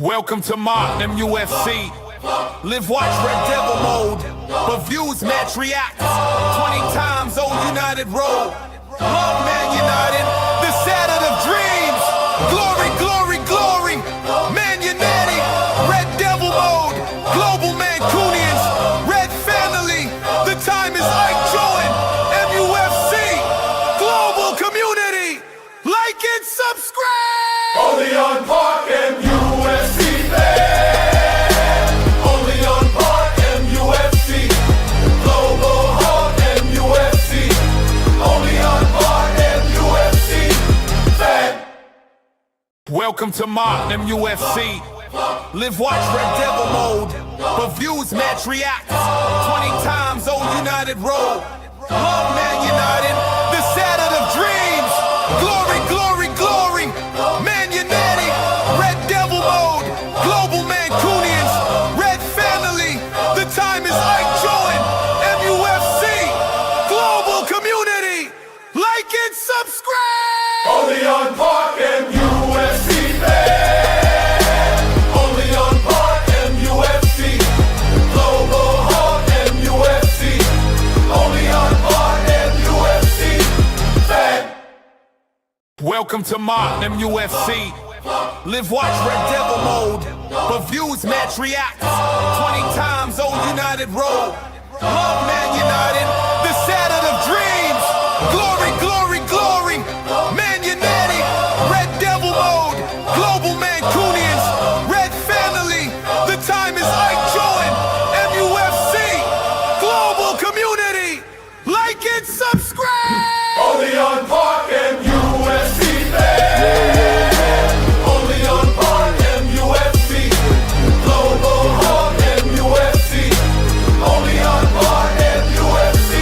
Welcome to Martin UFC. LiveWatch Red Devil mode, but views match react. 20 times Old United Road. Love Man United, the Saturn of dreams. Glory, glory, glory. Man United, Red Devil mode. Global Mancunians, Red Family. The time is Ike Join. MUFC, global community. Like and subscribe. Only on Park MUFC fan. Only on Park MUFC. Global Hawk MUFC. Only on Park MUFC fan. Welcome to Martin UFC. LiveWatch Red Devil mode, but views match react. 20 times Old United Road. Love Man United, the Saturn of dreams. Glory, glory, glory. Man United, Red Devil mode. Global Mancunians, Red Family. The time is Ike Join. MUFC, global community. Like and subscribe. Only on Park MUFC fan. Only on Park MUFC. Global Hawk MUFC. Only on Park MUFC fan. Welcome to Martin UFC. LiveWatch Red Devil mode, but views match react. 20 times Old United Road. Love Man United, the Saturn of dreams. Glory, glory, glory. Man United, Red Devil mode. Global Mancunians, Red Family. The time is Ike Join. MUFC, global community. Like and subscribe. Only on Park MUFC fan. Only on Park MUFC. Global Hawk MUFC. Only on Park MUFC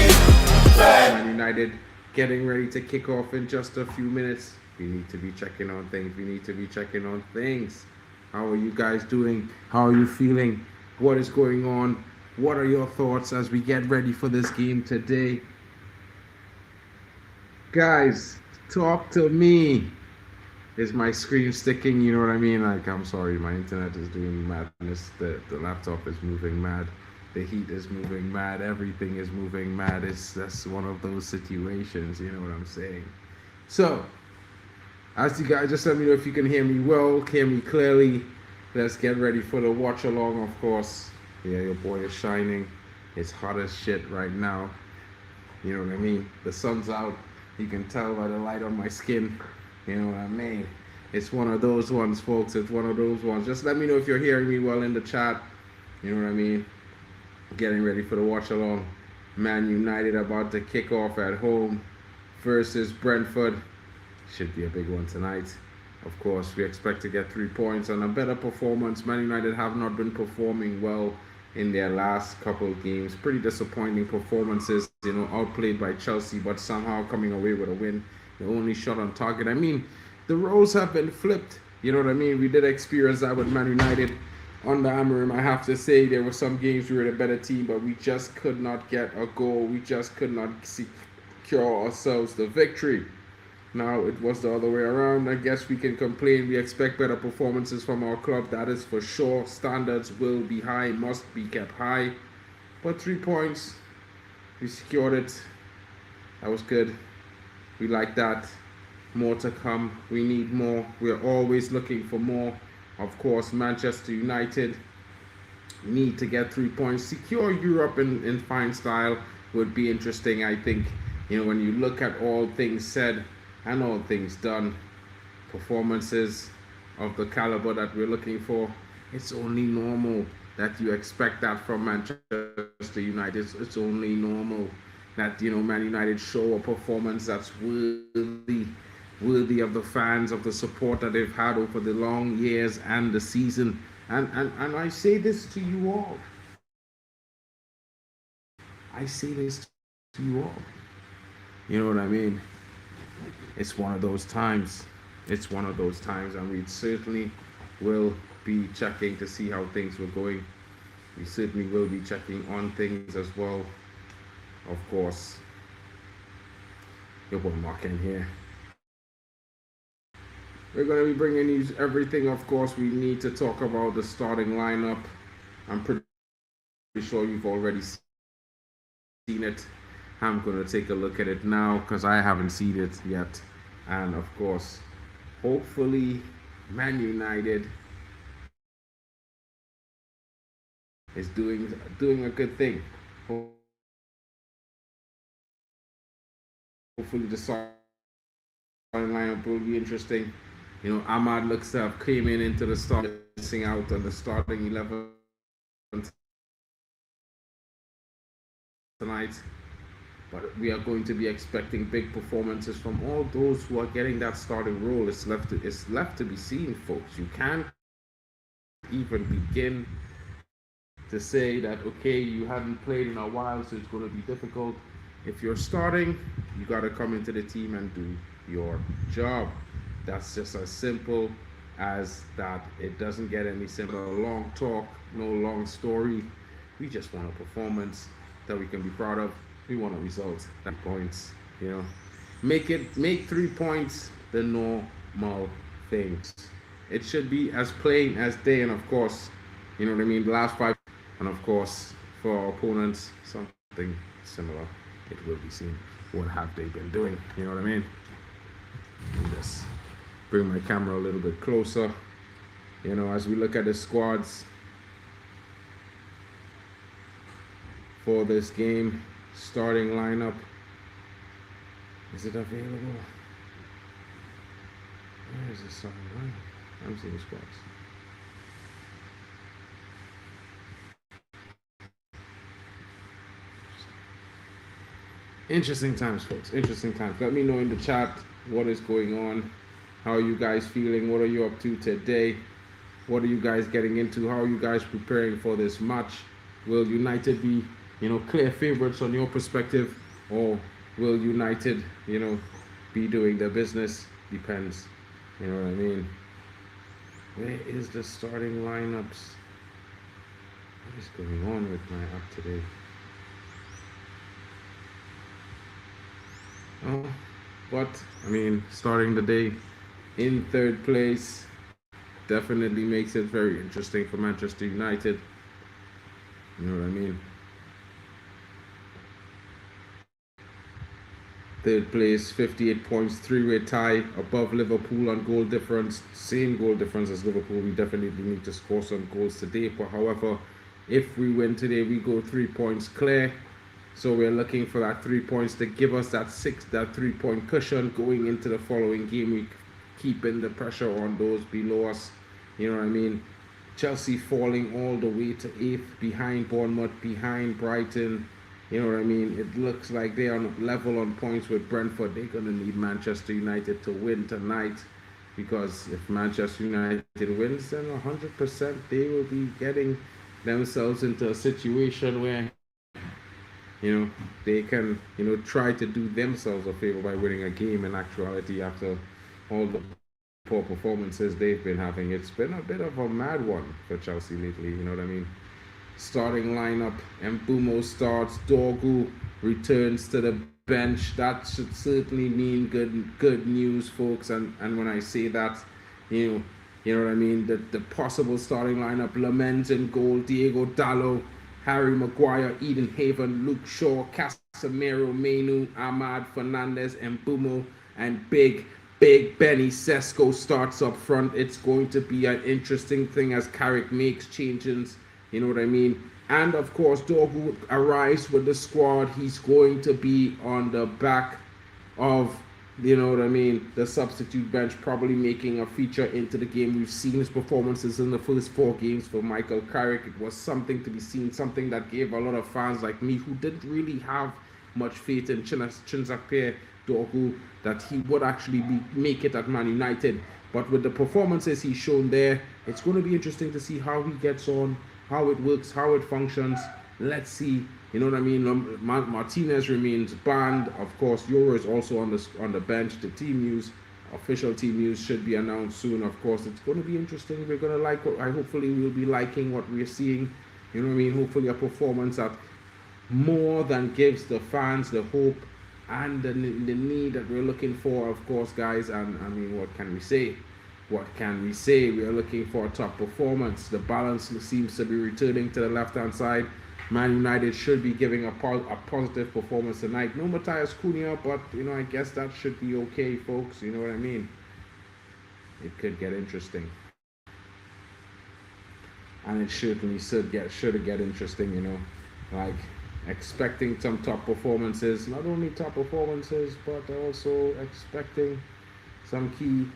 fan. Man United getting ready to kick off in just a few minutes. We need to be checking on things. How are you guys doing? How are you feeling? What is going on? What are your thoughts as we get ready for this game today? Guys, talk to me. Is my screen sticking? You know what I mean? Like, I'm sorry, my internet is doing madness. The laptop is moving mad. The heat is moving mad. Everything is moving mad. That's one of those situations. You know what I'm saying? So, as you guys, just let me know if you can hear me well, hear me clearly. Let's get ready for the watch along, of course. Yeah, your boy is shining. It's hot as shit right now. You know what I mean? The sun's out. You can tell by the light on my skin. You know what I mean? It's one of those ones, folks. It's one of those ones. Just let me know if you're hearing me well in the chat. You know what I mean? Getting ready for the watch along. Man United about to kick off at home versus Brentford. Should be a big one tonight. Of course, we expect to get 3 points and a better performance. Man United have not been performing well in their last couple of games. Pretty disappointing performances, you know, outplayed by Chelsea, but somehow coming away with a win. The only shot on target. I mean, the roles have been flipped. You know what I mean? We did experience that with Man United under Amorim. I have to say there were some games we were the better team, but we just could not get a goal. We just could not secure ourselves the victory. Now it was the other way around. I guess we can complain. We expect better performances from our club. That is for sure. Standards will be high, must be kept high. But 3 points, we secured it. That was good. We like that. More to come. We need more. We're always looking for more. Of course, Manchester United need to get 3 points. Secure Europe in fine style would be interesting, I think. You know, when you look at all things said and all things done, performances of the caliber that we're looking for, it's only normal that you expect that from Manchester United. It's only normal that, you know, Man United show a performance that's worthy of the fans, of the support that they've had over the long years and the season. And I say this to you all. I say this to you all. You know what I mean? It's one of those times. It's one of those times, and we certainly will be checking to see how things were going. We certainly will be checking on things as well. Of course, your boy Mark in here. We're going to be bringing you everything. Of course, we need to talk about the starting lineup. I'm pretty sure you've already seen it. I'm going to take a look at it now because I haven't seen it yet. And of course, hopefully, Man United is doing a good thing. Hopefully, the starting lineup will be interesting. You know, Ahmad looks to have came into the start, missing out on the starting 11 tonight. But we are going to be expecting big performances from all those who are getting that starting role. It's left to be seen, folks. You can't even begin to say that, okay, you haven't played in a while, so it's going to be difficult. If you're starting, you got to come into the team and do your job. That's just as simple as that. It doesn't get any simpler. Long talk, no long story. We just want a performance that we can be proud of. We want a result. That points, you know. Make 3 points the normal things. It should be as plain as day, and of course, you know what I mean, the last 5, and of course, for our opponents, something similar. It will be seen. What have they been doing? You know what I mean? Just bring my camera a little bit closer. You know, as we look at the squads for this game, starting lineup. Is it available? Where is the starting lineup? I'm seeing squads. Interesting times, folks. Interesting times. Let me know in the chat what is going on. How are you guys feeling? What are you up to today? What are you guys getting into? How are you guys preparing for this match? Will United be, you know, clear favorites on your perspective, or will United, you know, be doing their business? Depends. You know what I mean? Where is the starting lineups? What is going on with my app today? Oh, but I mean, starting the day in 3rd place definitely makes it very interesting for Manchester United. You know what I mean? 3rd place, 58 points, 3-way tie, above Liverpool on goal difference, same goal difference as Liverpool. We definitely need to score some goals today. But however, if we win today, we go 3 points clear. So we're looking for that 3 points to give us that 3-point cushion going into the following game week, keeping the pressure on those below us. You know what I mean? Chelsea falling all the way to 8th, behind Bournemouth, behind Brighton. You know what I mean? It looks like they are level on points with Brentford. They're going to need Manchester United to win tonight, because if Manchester United wins, then 100% they will be getting themselves into a situation where, you know, they can, you know, try to do themselves a favor by winning a game. In actuality, after all the poor performances they've been having, it's been a bit of a mad one for Chelsea lately. You know what I mean? Starting lineup: Mbumo starts, Dorgu returns to the bench. That should certainly mean good news, folks. And when I say that, you know what I mean, the possible starting lineup: Lamens in goal, Diego Dallo, Harry Maguire, Eden Haven, Luke Shaw, Casemiro, Mainu, Ahmad, Fernandez, Mbumo, and Big Benny Sesko starts up front. It's going to be an interesting thing as Carrick makes changes. You know what I mean? And of course, Dorgu arrives with the squad. He's going to be on the back of, you know what I mean, the substitute bench, probably making a feature into the game. We've seen his performances in the first 4 games for Michael Carrick. It was something to be seen, something that gave a lot of fans like me, who didn't really have much faith in Chinzakpé Dorgu, that he would actually make it at Man United. But with the performances he's shown there, it's going to be interesting to see how he gets on, how it works, how it functions. Let's see. You know what I mean? Martinez remains banned. Of course, Euro is also on the bench. The team news, official team news, should be announced soon. Of course, it's going to be interesting. We're going to like what hopefully we'll be liking what we're seeing. You know what I mean? Hopefully a performance that more than gives the fans the hope and the need that we're looking for, of course, guys. And I mean, what can we say? What can we say? We are looking for a top performance. The balance seems to be returning to the left-hand side. Man United should be giving a positive performance tonight. No Matthias Cunha, but I guess that should be okay, folks. You know what I mean? It could get interesting, and it certainly should get interesting. Like expecting some top performances. Not only top performances, but also expecting some key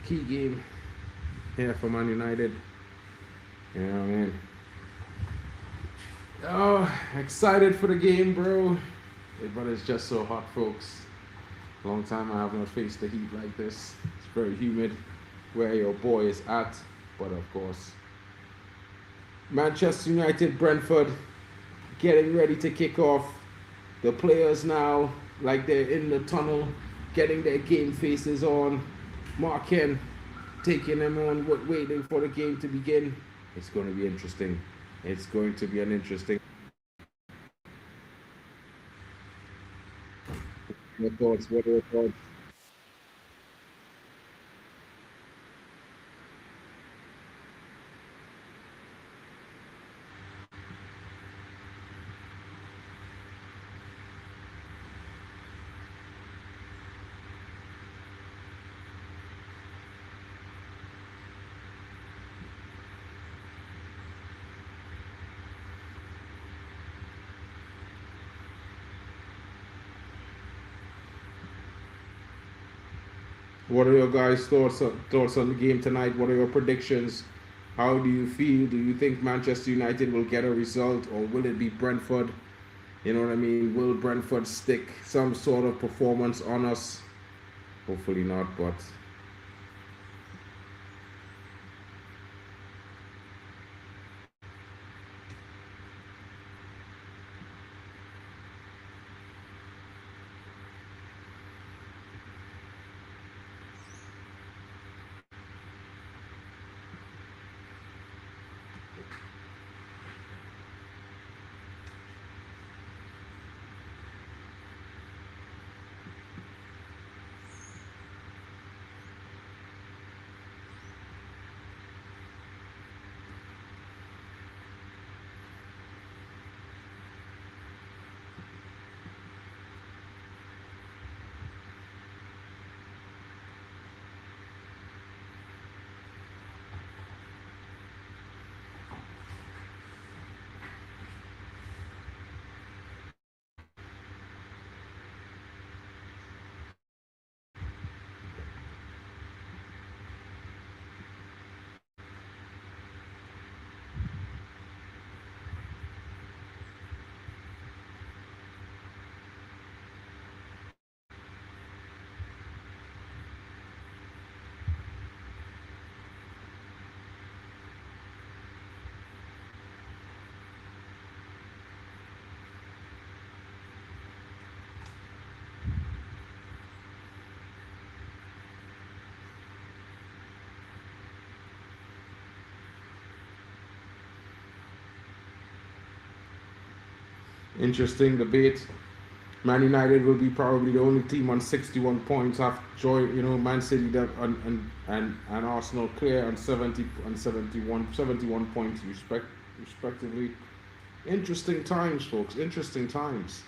game here for Man United. You know what I mean? Oh, excited for the game, bro. But it's just so hot, folks. Long time I have not faced the heat like this. It's very humid where your boy is at. But of course, Manchester United, Brentford, getting ready to kick off. The players now, like they're in the tunnel, getting their game faces on. Mark Ken taking them on, waiting for the game to begin. It's going to be interesting. It's going to be an interesting. What are your thoughts? What are your guys' thoughts on the game tonight? What are your predictions? How do you feel? Do you think Manchester United will get a result, or will it be Brentford? You know what I mean? Will Brentford stick some sort of performance on us? Hopefully not, but interesting debate. Man United will be probably the only team on 61 points after Man City and Arsenal clear on 71 points respectively. Interesting times, folks. Interesting times.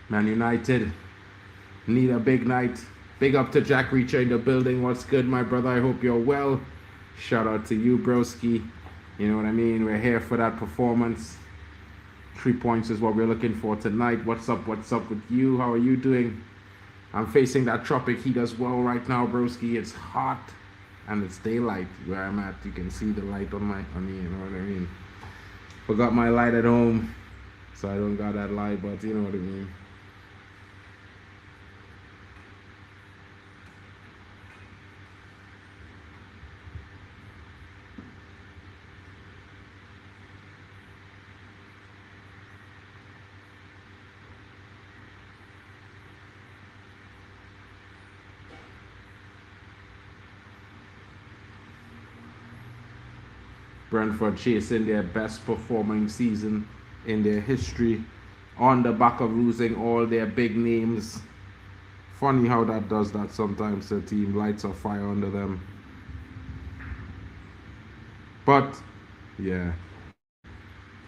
Man United need a big night. Big up to Jack Reacher in the building. What's good, my brother? I hope you're well. Shout out to you, broski. You know what I mean? We're here for that performance. 3 points is what we're looking for tonight. What's up? What's up with you? How are you doing? I'm facing that tropic heat as well right now, broski. It's hot and it's daylight where I'm at. You can see the light on me, you know what I mean? Forgot my light at home, so I don't got that light, but you know what I mean. Brentford chasing their best performing season in their history on the back of losing all their big names. Funny how that does that sometimes. The team lights a fire under them. But, yeah.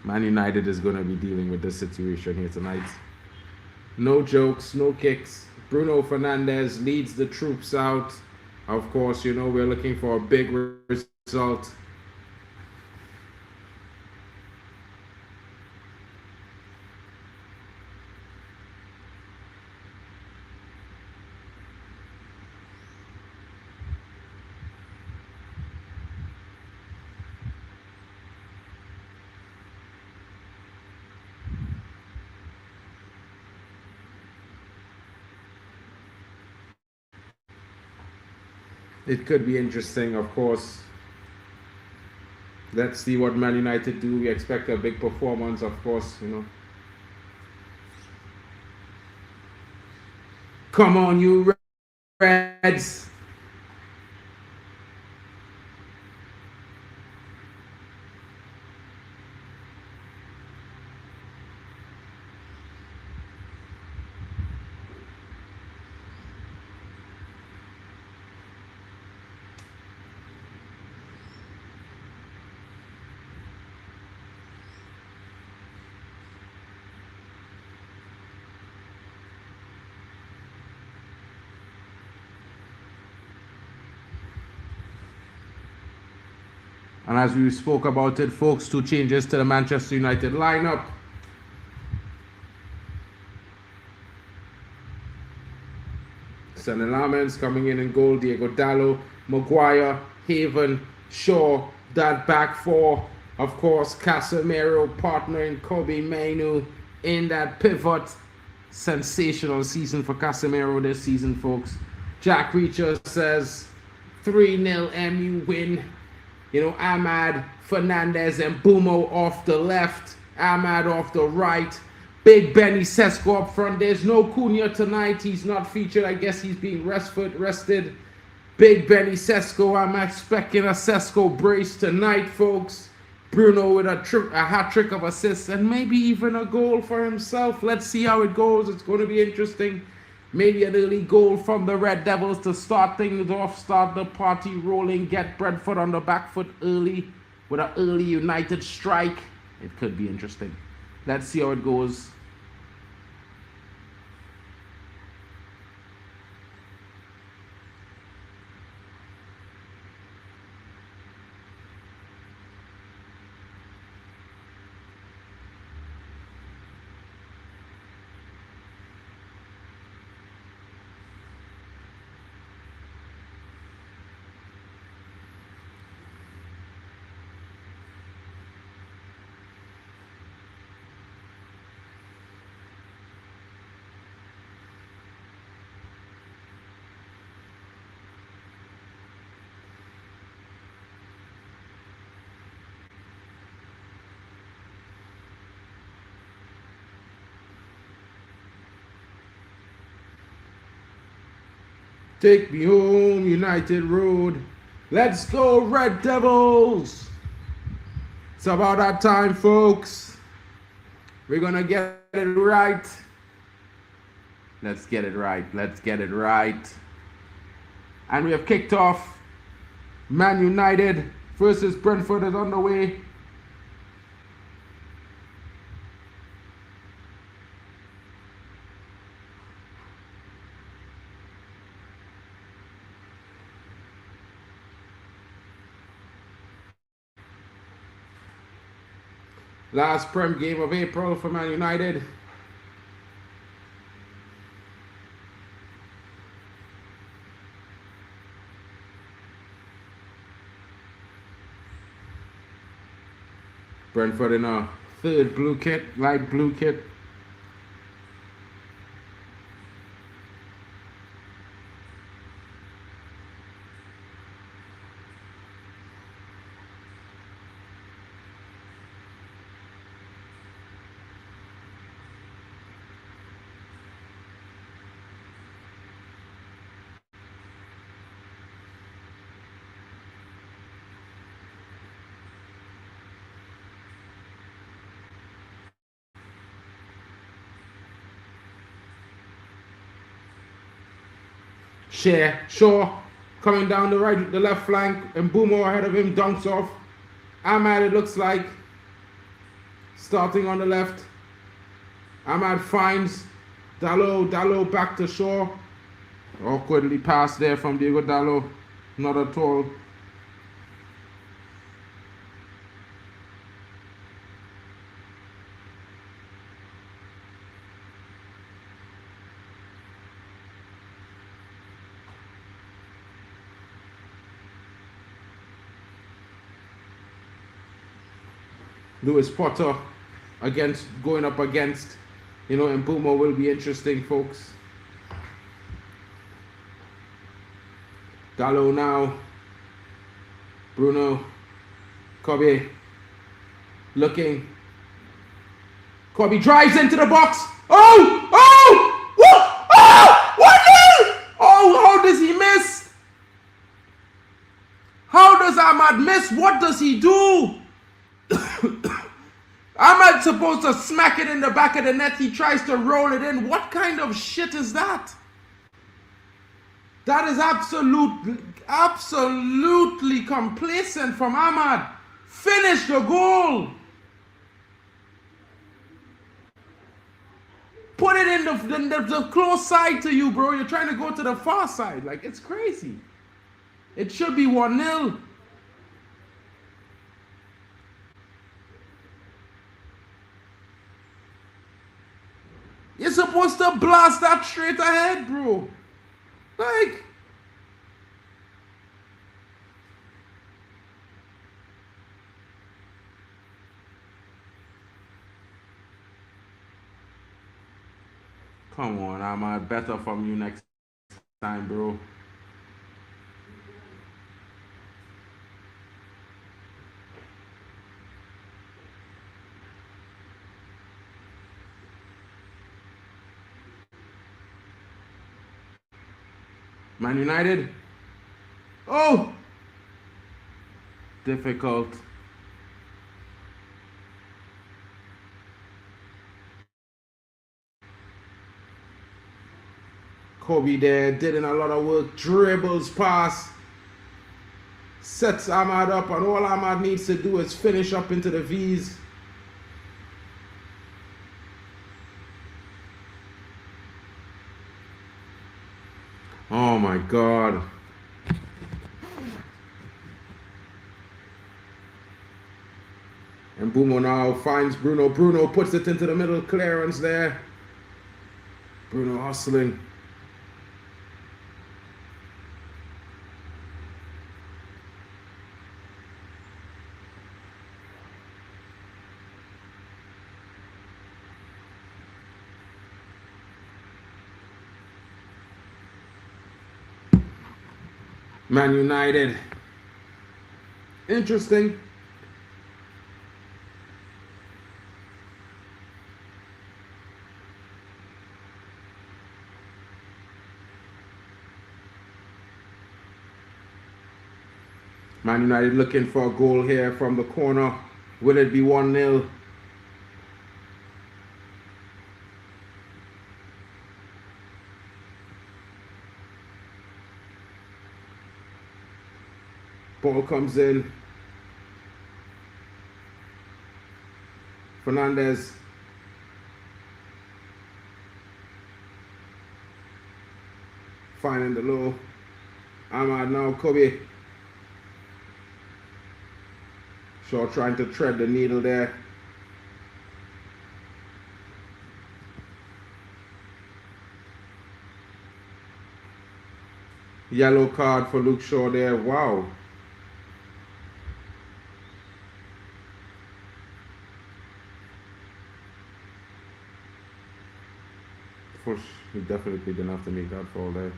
Man United is going to be dealing with this situation here tonight. No jokes, no kicks. Bruno Fernandes leads the troops out. Of course, you know, we're looking for a big result. It could be interesting, of course. Let's see what Man United do. We expect a big performance, of course, you know. Come on, you Reds. And as we spoke about it, folks, 2 changes to the Manchester United lineup. Sonny Lamens coming in goal. Diego Dallo, Maguire, Haven, Shaw. That back 4. Of course, Casemiro partnering Kobe Mainu in that pivot. Sensational season for Casemiro this season, folks. Jack Reacher says 3-0 MU win. You know, Ahmad, Fernandez, and Bumo off the left. Ahmad off the right. Big Benny Sesko up front. There's no Cunha tonight. He's not featured. I guess he's being rested. Big Benny Sesko. I'm expecting a Sesko brace tonight, folks. Bruno with a hat trick of assists and maybe even a goal for himself. Let's see how it goes. It's going to be interesting. Maybe an early goal from the Red Devils to start things off, start the party rolling, get Brentford on the back foot early with an early United strike. It could be interesting. Let's see how it goes. Take me home, United Road. Let's go, Red Devils. It's about that time, folks. We're going to get it right. Let's get it right. Let's get it right. And we have kicked off. Man United versus Brentford is on the way. Last Prem game of April for Man United. Brentford in a third blue kit, light blue kit. Shaw coming down the left flank, and Boomo ahead of him dunks off. Ahmad, it looks like, starting on the left. Ahmad finds Dalot back to Shaw. Awkwardly passed there from Diego Dalot. Not at all. Lewis Potter going up against, and Mbeumo will be interesting, folks. Dalot now. Bruno. Kobe. Looking. Kobe drives into the box. Oh! What? Oh! What? Oh, how does he miss? How does Ahmad miss? What does he do? Ahmad's supposed to smack it in the back of the net. He tries to roll it in. What kind of shit is that? That is absolutely complacent from Ahmad. Finish the goal. Put it in the close side to you, bro. You're trying to go to the far side. Like, it's crazy. It should be 1-0. You're supposed to blast that straight ahead, bro. Like, come on, Ahmad. Better from you next time, bro. Man United. Oh! Difficult. Kobe there, did a lot of work. Dribbles pass. Sets Ahmad up, and all Ahmad needs to do is finish up into the V's. Oh my God. And Mbeumo now finds Bruno. Bruno puts it into the middle clearance there. Bruno hustling. Man United. Interesting. Man United looking for a goal here from the corner. Will it be 1-0? Ball comes in. Fernandez. Finding the low. Ahmad now. Kobe. Shaw trying to thread the needle there. Yellow card for Luke Shaw there. Wow. Push. He definitely didn't have to make that foul there.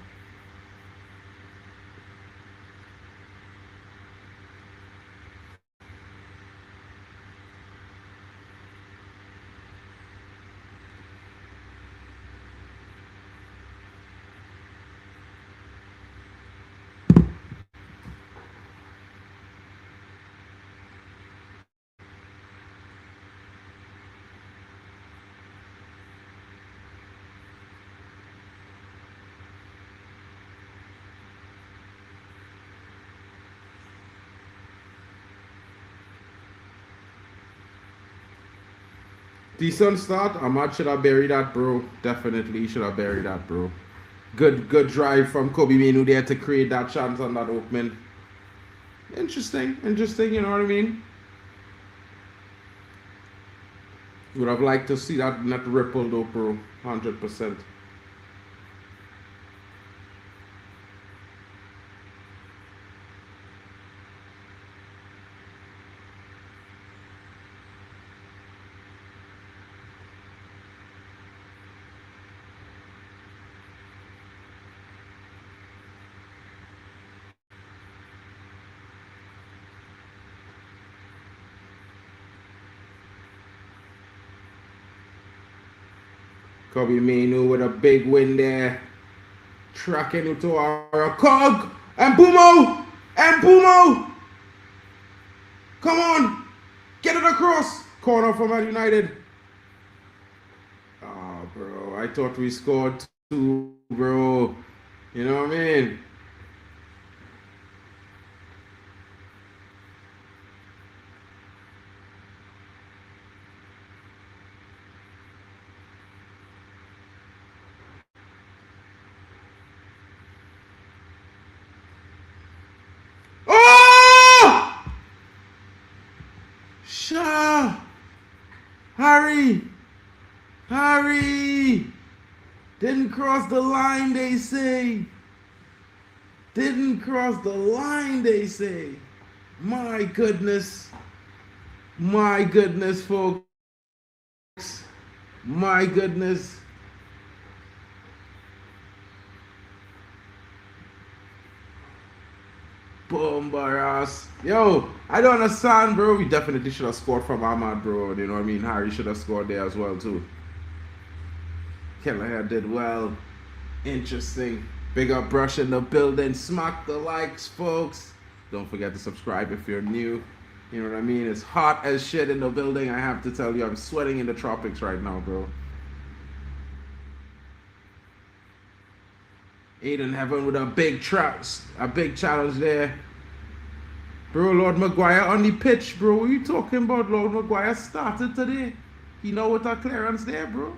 Decent start. Ahmad should have buried that, bro. Definitely should have buried that, bro. Good drive from Kobe Minu there to create that chance on that opening. Interesting, you know what I mean? Would have liked to see that net ripple though, bro. 100%. Kobe Minu with a big win there. Tracking into our cog. And Bumo! And Bumo! Come on! Get it across! Corner for Man United. Oh, bro. I thought we scored two, bro. You know what I mean? Oh! Shah! Harry! Harry! Didn't cross the line, they say. Didn't cross the line, they say. My goodness. My goodness, folks. My goodness. Boom, Barras. Yo, I don't understand, bro. We definitely should have scored from Ahmad, bro. You know what I mean? Harry should have scored there as well, too. Kelleher did well. Interesting. Big up Brush in the building. Smack the likes, folks. Don't forget to subscribe if you're new. You know what I mean? It's hot as shit in the building. I have to tell you, I'm sweating in the tropics right now, bro. Aiden Heaven with a big challenge there. Bro, Lord Maguire on the pitch, bro. What are you talking about? Lord Maguire started today. You know what that clearance there, bro?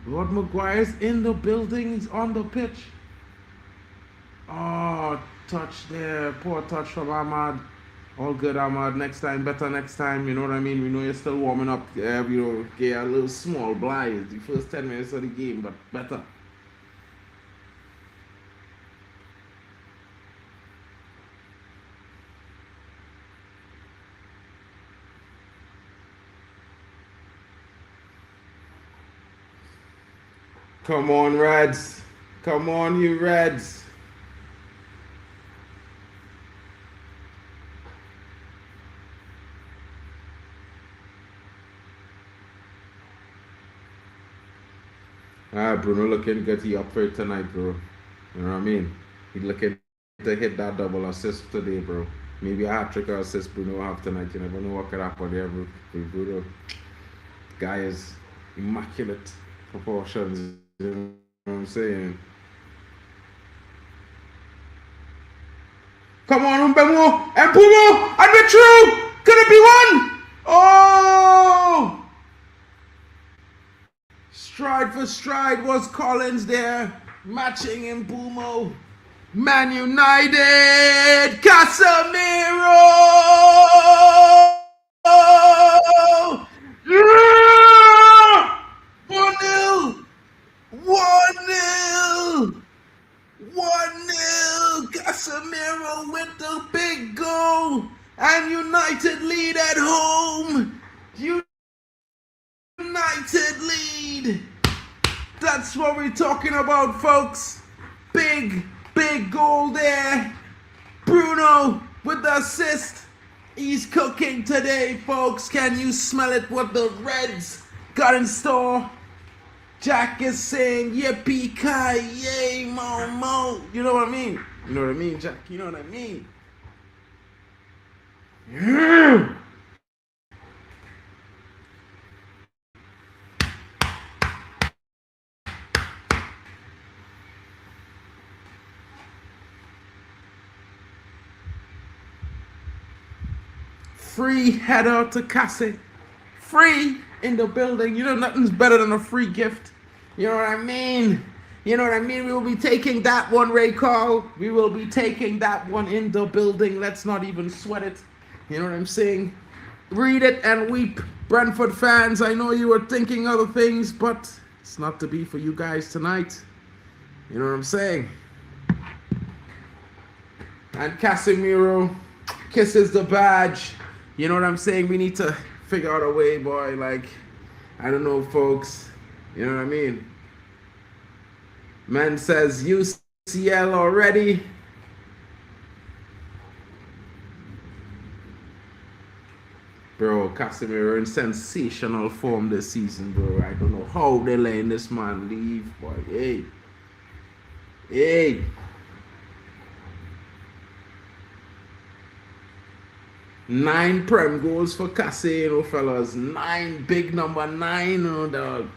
Lord Maguire's in the building. He's on the pitch. Oh, touch there. Poor touch from Ahmad. All good, Ahmad. Next time, better next time. You know what I mean? We know you're still warming up. You know, get a little small blind the first 10 minutes of the game, but better. Come on, Reds. Come on, you Reds. Bruno looking good. He up for it tonight, bro. You know what I mean? He looking to hit that double assist today, bro. Maybe a hat trick or assist Bruno will have tonight. You never know what could happen there, bro. Bruno. The guy is immaculate proportions. You know what I'm saying? Come on, Mbemo and Pumo and we're through. Could it be one? Oh! Stride for stride was Collins there, matching in Pumo. Man United, Casemiro! 1-0! 1-0! 1-0! That's what we're talking about, folks. Big goal there. Bruno with the assist. He's cooking today, folks. Can you smell it? What the Reds got in store? Jack is saying, yippee ki yay, mo. You know what I mean? You know what I mean, Jack? You know what I mean? Yeah. Free header to Cassie. Free in the building. You know, nothing's better than a free gift. You know what I mean? You know what I mean? We will be taking that one, Ray Carl. We will be taking that one in the building. Let's not even sweat it. You know what I'm saying? Read it and weep. Brentford fans, I know you were thinking other things, but it's not to be for you guys tonight. You know what I'm saying? And Casemiro kisses the badge. You know what I'm saying? We need to figure out a way, boy. Like, I don't know, folks. You know what I mean? Man says UCL already. Bro, Casemiro in sensational form this season, bro. I don't know how they're letting this man leave, boy. Hey. 9 prem goals for Casino, fellas. 9, big number 9, oh dog.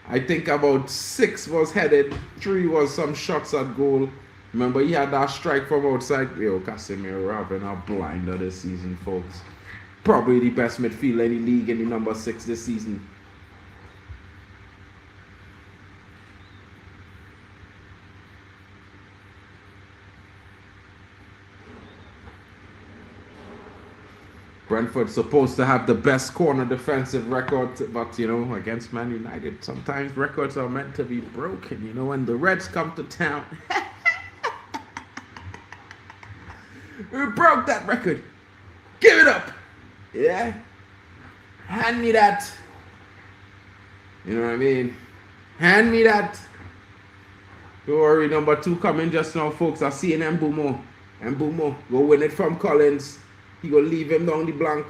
I think about 6 was headed, 3 was some shots at goal. Remember, he had that strike from outside. Yo, Casemiro having a blinder this season, folks. Probably the best midfielder in the league, in the number 6 this season. Brentford supposed to have the best corner defensive record, but you know, against Man United, sometimes records are meant to be broken. You know, when the Reds come to town, we broke that record. Give it up, yeah. Hand me that. You know what I mean? Hand me that. Don't worry, number 2 coming just now, folks. I see an Mbumo go win it from Collins. He gonna leave him down the blank.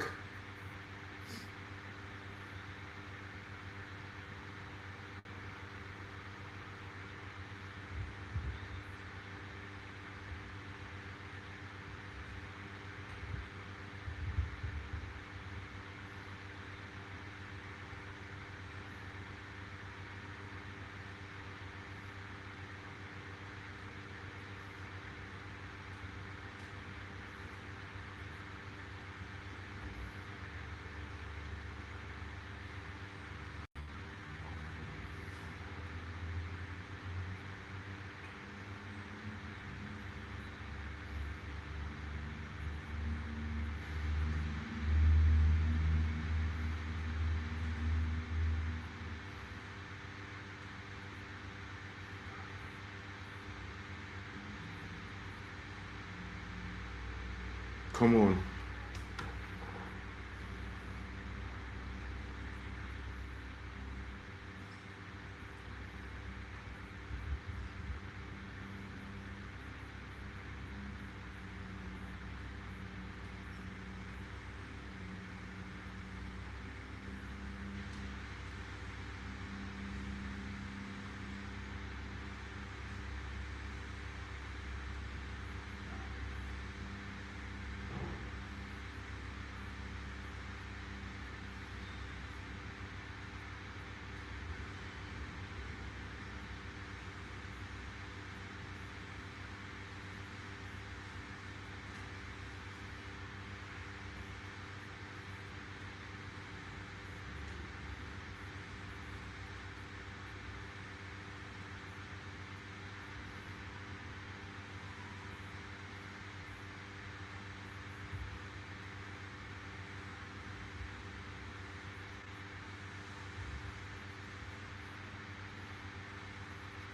Come on.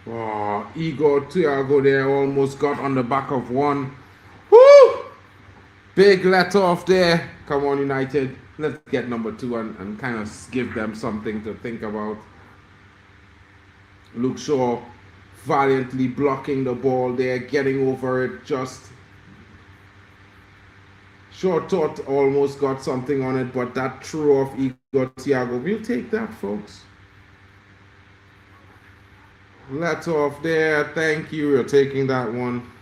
Oh, Igor Thiago there almost got on the back of one. Woo! Big let off there. Come on, United. Let's get number 2 and kind of give them something to think about. Luke Shaw valiantly blocking the ball there, getting over it. Just short thought almost got something on it, but that throw off Igor Thiago. We'll take that, folks. Let off there. Thank you. You're taking that one.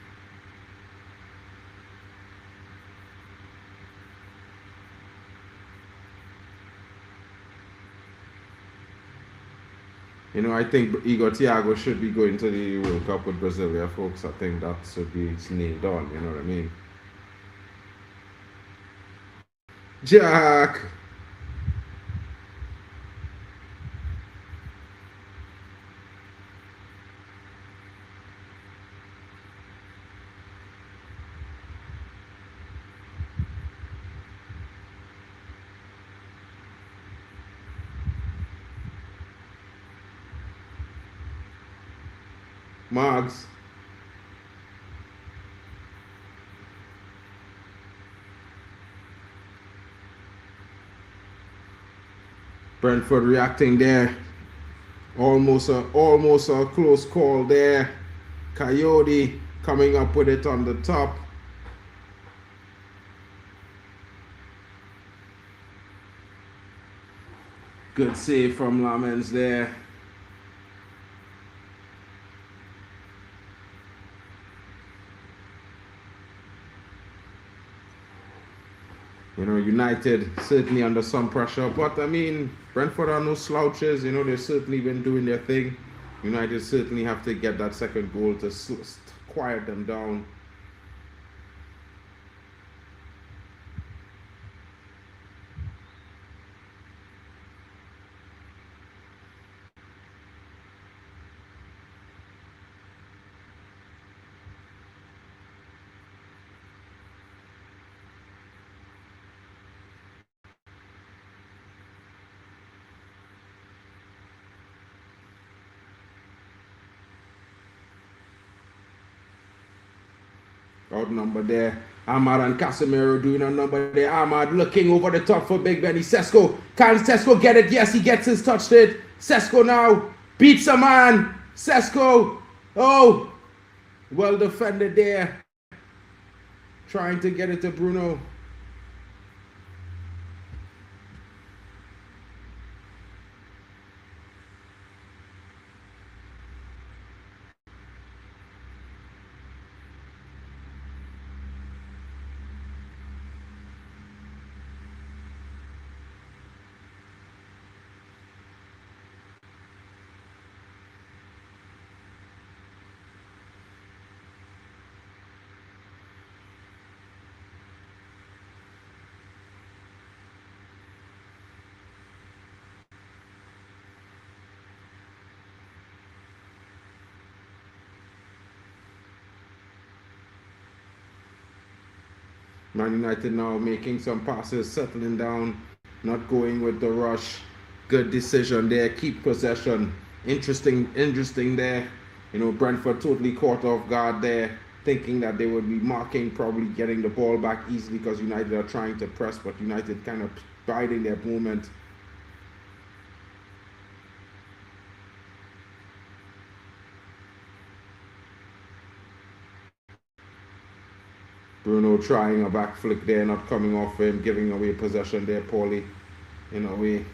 You know, I think Igor Thiago should be going to the World Cup with Brazil, yeah, folks. I think that should be nailed on, you know what I mean? Jack! Margs. Brentford reacting there. Almost a close call there. Coyote coming up with it on the top. Good save from Lamens there. You know, United certainly under some pressure, but I mean, Brentford are no slouches. You know, they've certainly been doing their thing. United certainly have to get that second goal to quiet them down. Odd number there. Ahmad and Casemiro doing a number there. Ahmad looking over the top for Big Benny. Sesko. Can Sesko get it? Yes, he gets his touch it. Sesko now beats a man. Sesko. Oh, well defended there. Trying to get it to Bruno. Man United now making some passes, settling down, not going with the rush. Good decision there. Keep possession. Interesting there. You know, Brentford totally caught off guard there, thinking that they would be marking, probably getting the ball back easily because United are trying to press, but United kind of biding their moment. Bruno trying a back flick there, not coming off him, giving away possession there poorly, in a way.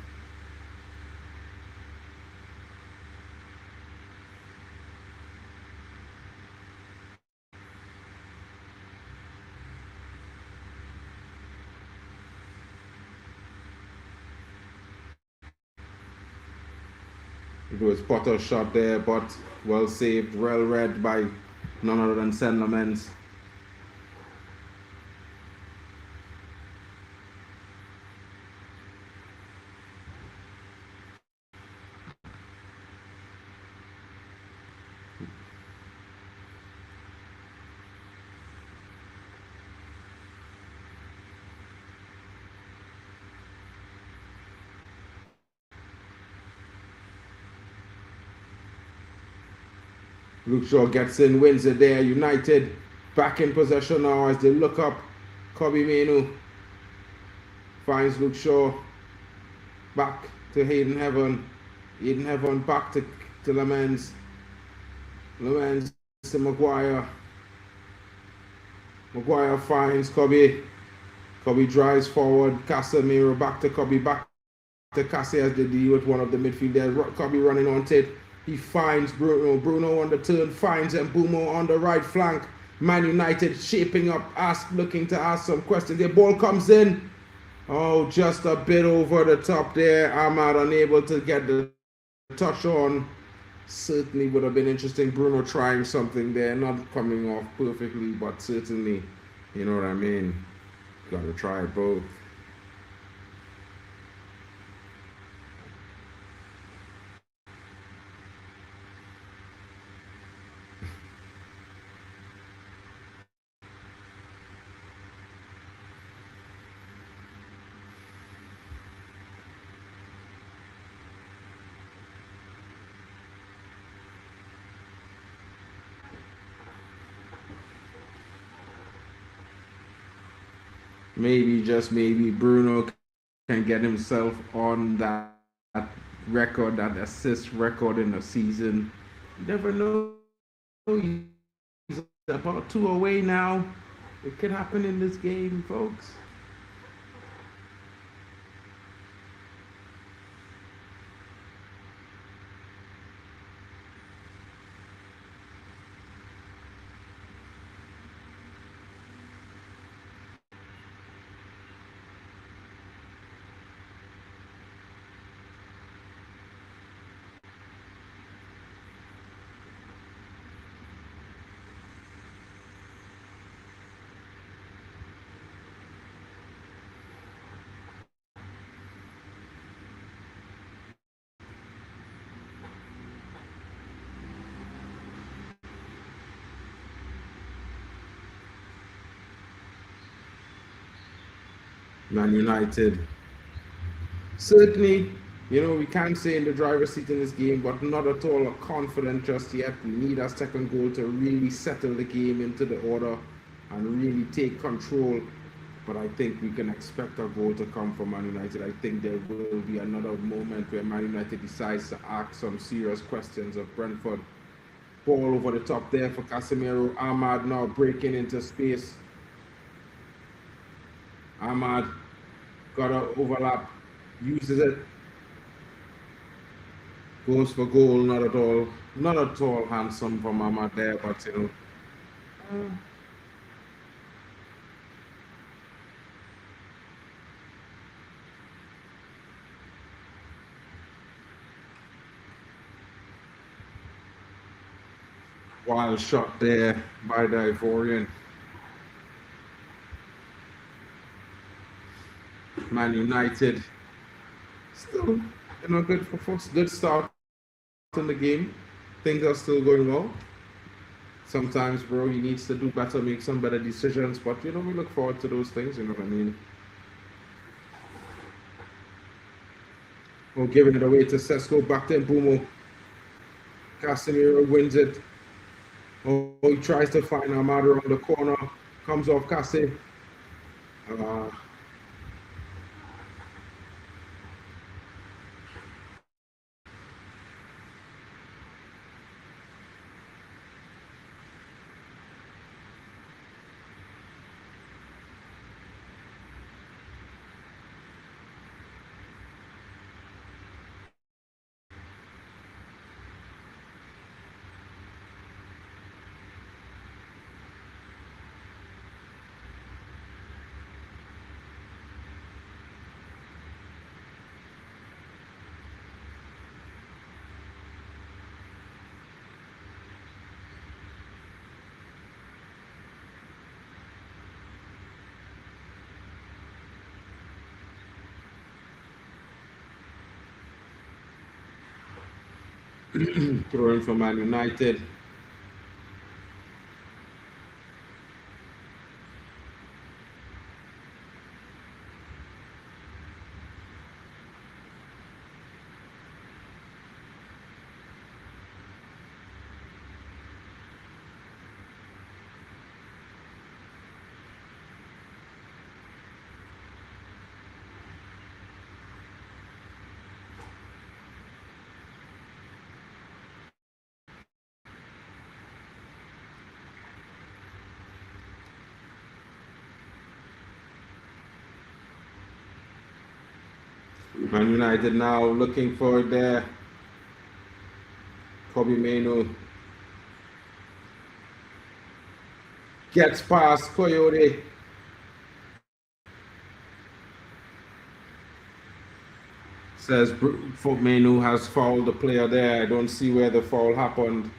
It was Potter's shot there, but well saved, well read by none other than Senlemans. Luke Shaw gets in, wins it there. United back in possession now as they look up. Kobe Menu Finds Luke Shaw. Back to Hayden Heaven. Hayden Heaven back to Lamens. Lamens to Maguire. Maguire finds Kobe. Kobe drives forward. Casemiro back to Kobe. Back to Cassie as they deal with one of the midfielders. Kobe running on it. He finds Bruno. Bruno on the turn. Finds Mbumo on the right flank. Man United shaping up, looking to ask some questions. The ball comes in. Oh, just a bit over the top there. Ahmad unable to get the touch on. Certainly would have been interesting. Bruno trying something there, not coming off perfectly, but certainly, you know what I mean. Got to try both. Maybe, just maybe, Bruno can get himself on that record, that assist record in the season. You never know. He's about 2 away now. It could happen in this game, folks. Man United. Certainly, you know, we can't say in the driver's seat in this game, but not at all confident just yet. We need a second goal to really settle the game into the order and really take control. But I think we can expect a goal to come from Man United. I think there will be another moment where Man United decides to ask some serious questions of Brentford. Ball over the top there for Casemiro. Ahmad now breaking into space. Ahmad got an overlap, uses it, goes for goal. Not at all handsome from Ahmad there, but you know. Wild shot there by the Ivorian. Man United still, you know, good start in the game. Things are still going well. Sometimes, bro, he needs to do better, make some better decisions. But you know, we look forward to those things. You know what I mean? We're giving it away to Sesko, back to Mbumo. Casemiro wins it. Oh, he tries to find Ahmad around the corner. Comes off Case. Throwing for Man United. Man United now looking for their Kobe Mainu gets past Coyote. Says Mainu has fouled the player there. I don't see where the foul happened.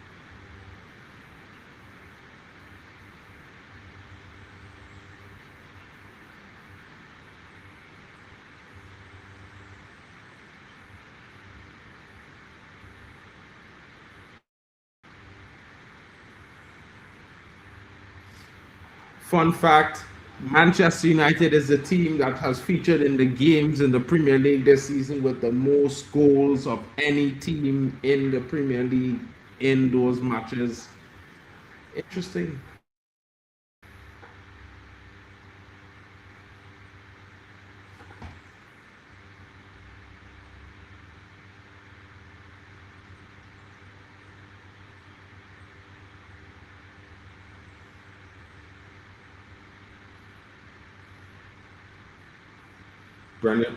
Fun fact, Manchester United is the team that has featured in the games in the Premier League this season with the most goals of any team in the Premier League in those matches. Interesting.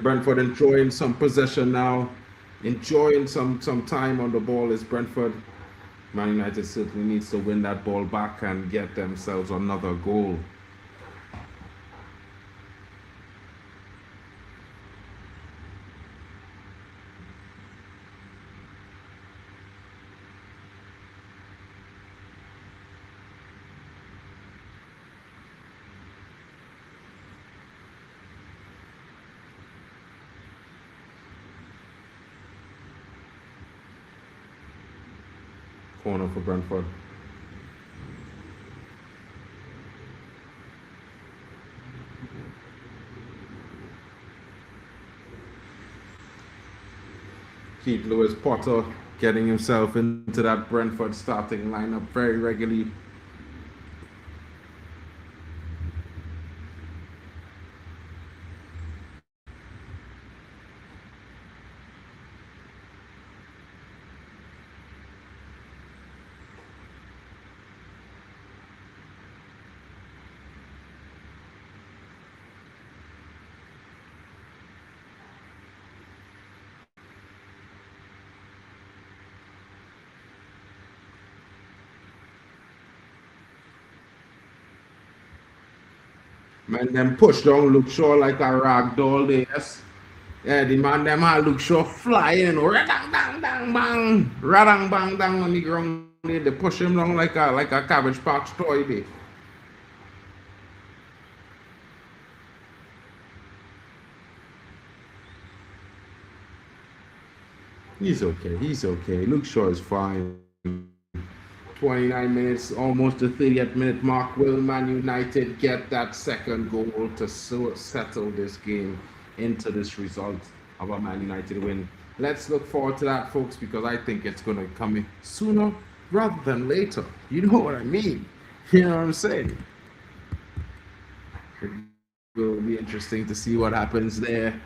Brentford enjoying some possession now, enjoying some time on the ball is Brentford. Man United certainly needs to win that ball back and get themselves another goal. Corner for Brentford. Keith Lewis Potter getting himself into that Brentford starting lineup very regularly. Man, them push down Luke Shaw like a rag doll there. Yes. Yeah, the man them had Luke Shaw flying, radang bang bang bang, radang bang bang on the ground. They push him down like a cabbage patch toy there. He's okay. He's okay. Luke Shaw is fine. 29 minutes, almost the 30th minute mark. Will Man United get that second goal to settle this game into this result of a Man United win? Let's look forward to that, folks, because I think it's going to come in sooner rather than later. You know what I mean? You know what I'm saying? It will be interesting to see what happens there.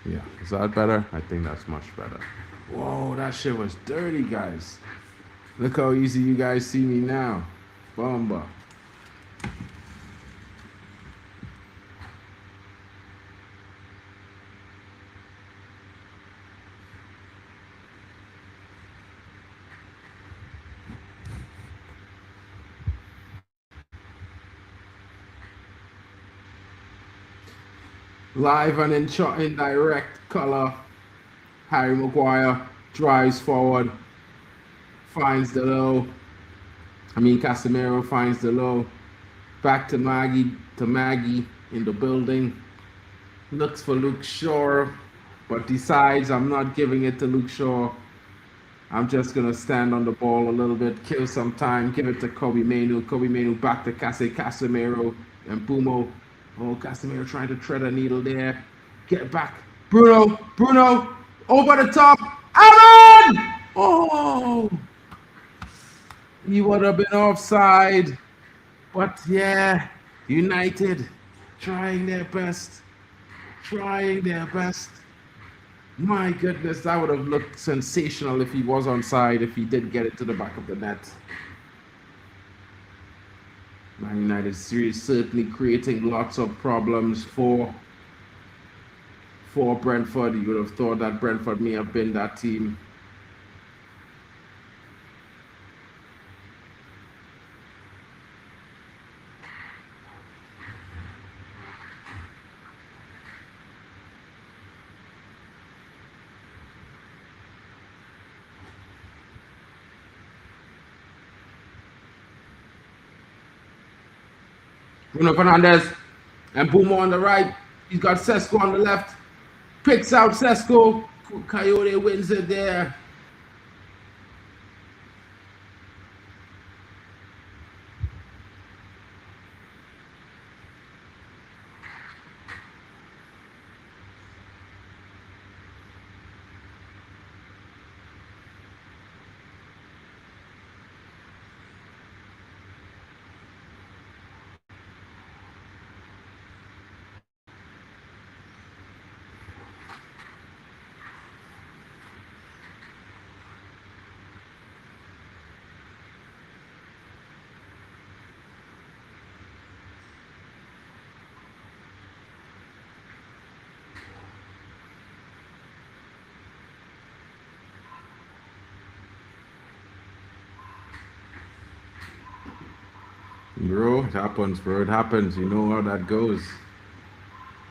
Yeah, is that better? I think that's much better. Whoa, that shit was dirty, guys. Look how easy you guys see me now. Bomba. Live and in direct color. Harry Maguire drives forward, finds the low. Casemiro finds the low. Back to Maggie in the building. Looks for Luke Shaw, but decides I'm not giving it to Luke Shaw. I'm just gonna stand on the ball a little bit, kill some time, give it to Kobe Mainu. Kobe Mainu back to Casemiro and Bumo. Oh, Casemiro trying to thread a needle there. Get back. Bruno, over the top. Aaron! Oh! He would have been offside. But yeah, United trying their best. Trying their best. My goodness, that would have looked sensational if he was onside, if he did get it to the back of the net. Man United series certainly creating lots of problems for Brentford. You would have thought that Brentford may have been that team. Bruno Fernandes and Boomo on the right. He's got Sesko on the left. Picks out Sesko. Coyote wins it there. Bro, it happens, bro. It happens. You know how that goes.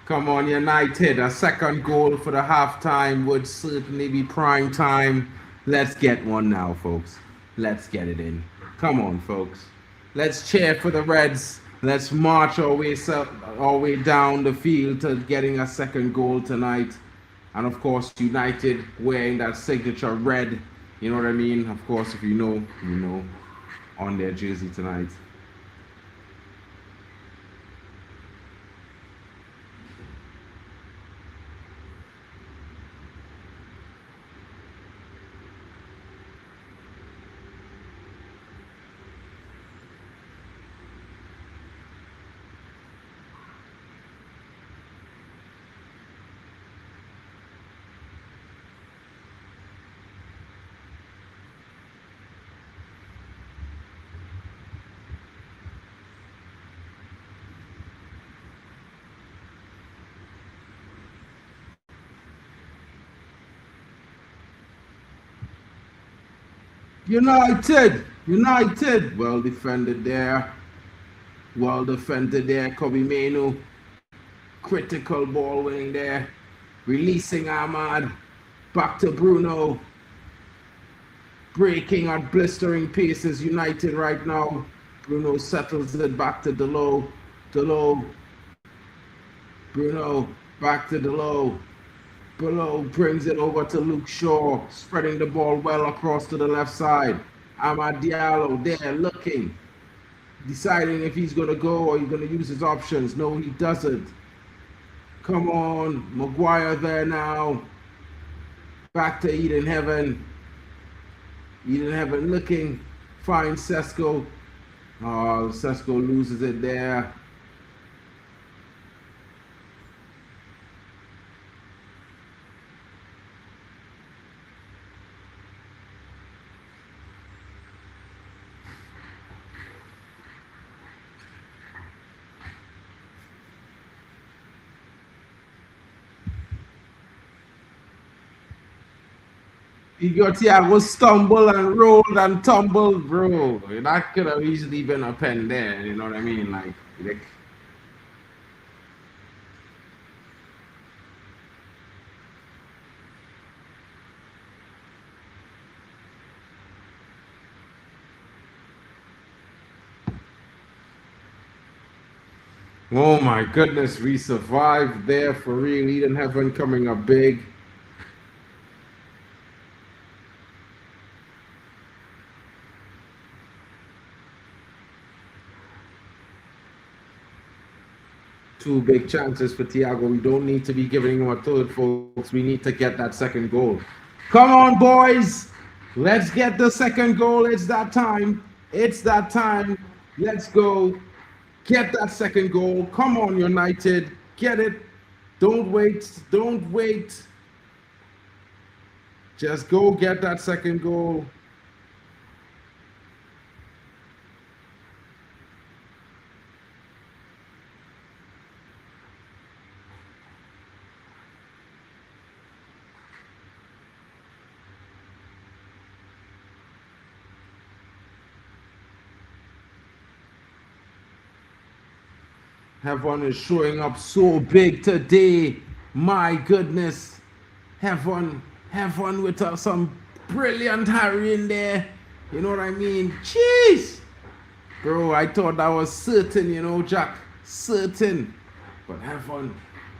Come on, United. A second goal for the halftime would certainly be prime time. Let's get one now, folks. Let's get it in. Come on, folks. Let's cheer for the Reds. Let's march our way down the field to getting a second goal tonight. And of course, United wearing that signature red. You know what I mean? Of course, if you know, you know, on their jersey tonight. United. Well defended there. Well defended there. Kobe Mainu. Critical ball winning there. Releasing Ahmad. Back to Bruno. Breaking at blistering paces. United right now. Bruno settles it back to Delo. Bruno back to Delo. Below brings it over to Luke Shaw, spreading the ball well across to the left side. Amad Diallo there looking, deciding if he's going to go or he's going to use his options. No, he doesn't. Come on, Maguire there now. Back to Eden Heaven. Eden Heaven looking, finds Sesko. Oh, Sesko loses it there. You got Thiago stumble and rolled and tumbled, bro. That could have easily been a pen there, you know what I mean? Like oh my goodness, we survived there for real. Eden Heaven coming up big. Two big chances for Thiago. We don't need to be giving him a third, folks. We need to get that second goal. Come on, boys. Let's get the second goal. It's that time. It's that time. Let's go. Get that second goal. Come on, United. Get it. Don't wait. Don't wait. Just go get that second goal. Heaven is showing up so big today. My goodness. Heaven with some brilliant Harry in there. You know what I mean? Jeez. Bro, I thought that was certain, you know, Jack. Certain. But heaven.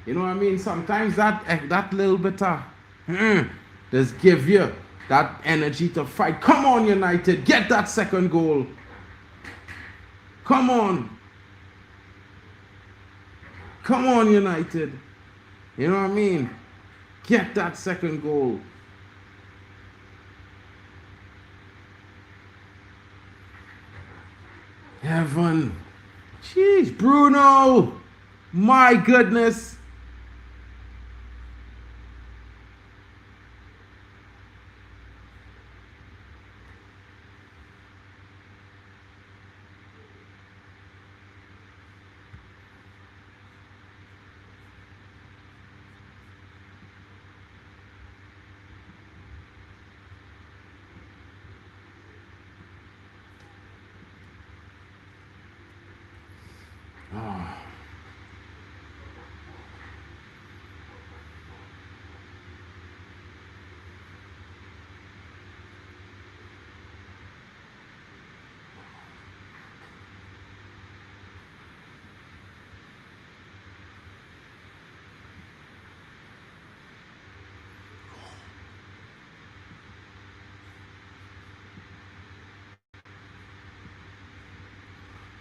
You know what I mean? Sometimes that little bit of just give you that energy to fight. Come on, United. Get that second goal. Come on. Come on, United. You know what I mean? Get that second goal. Heaven. Jeez, Bruno. My goodness.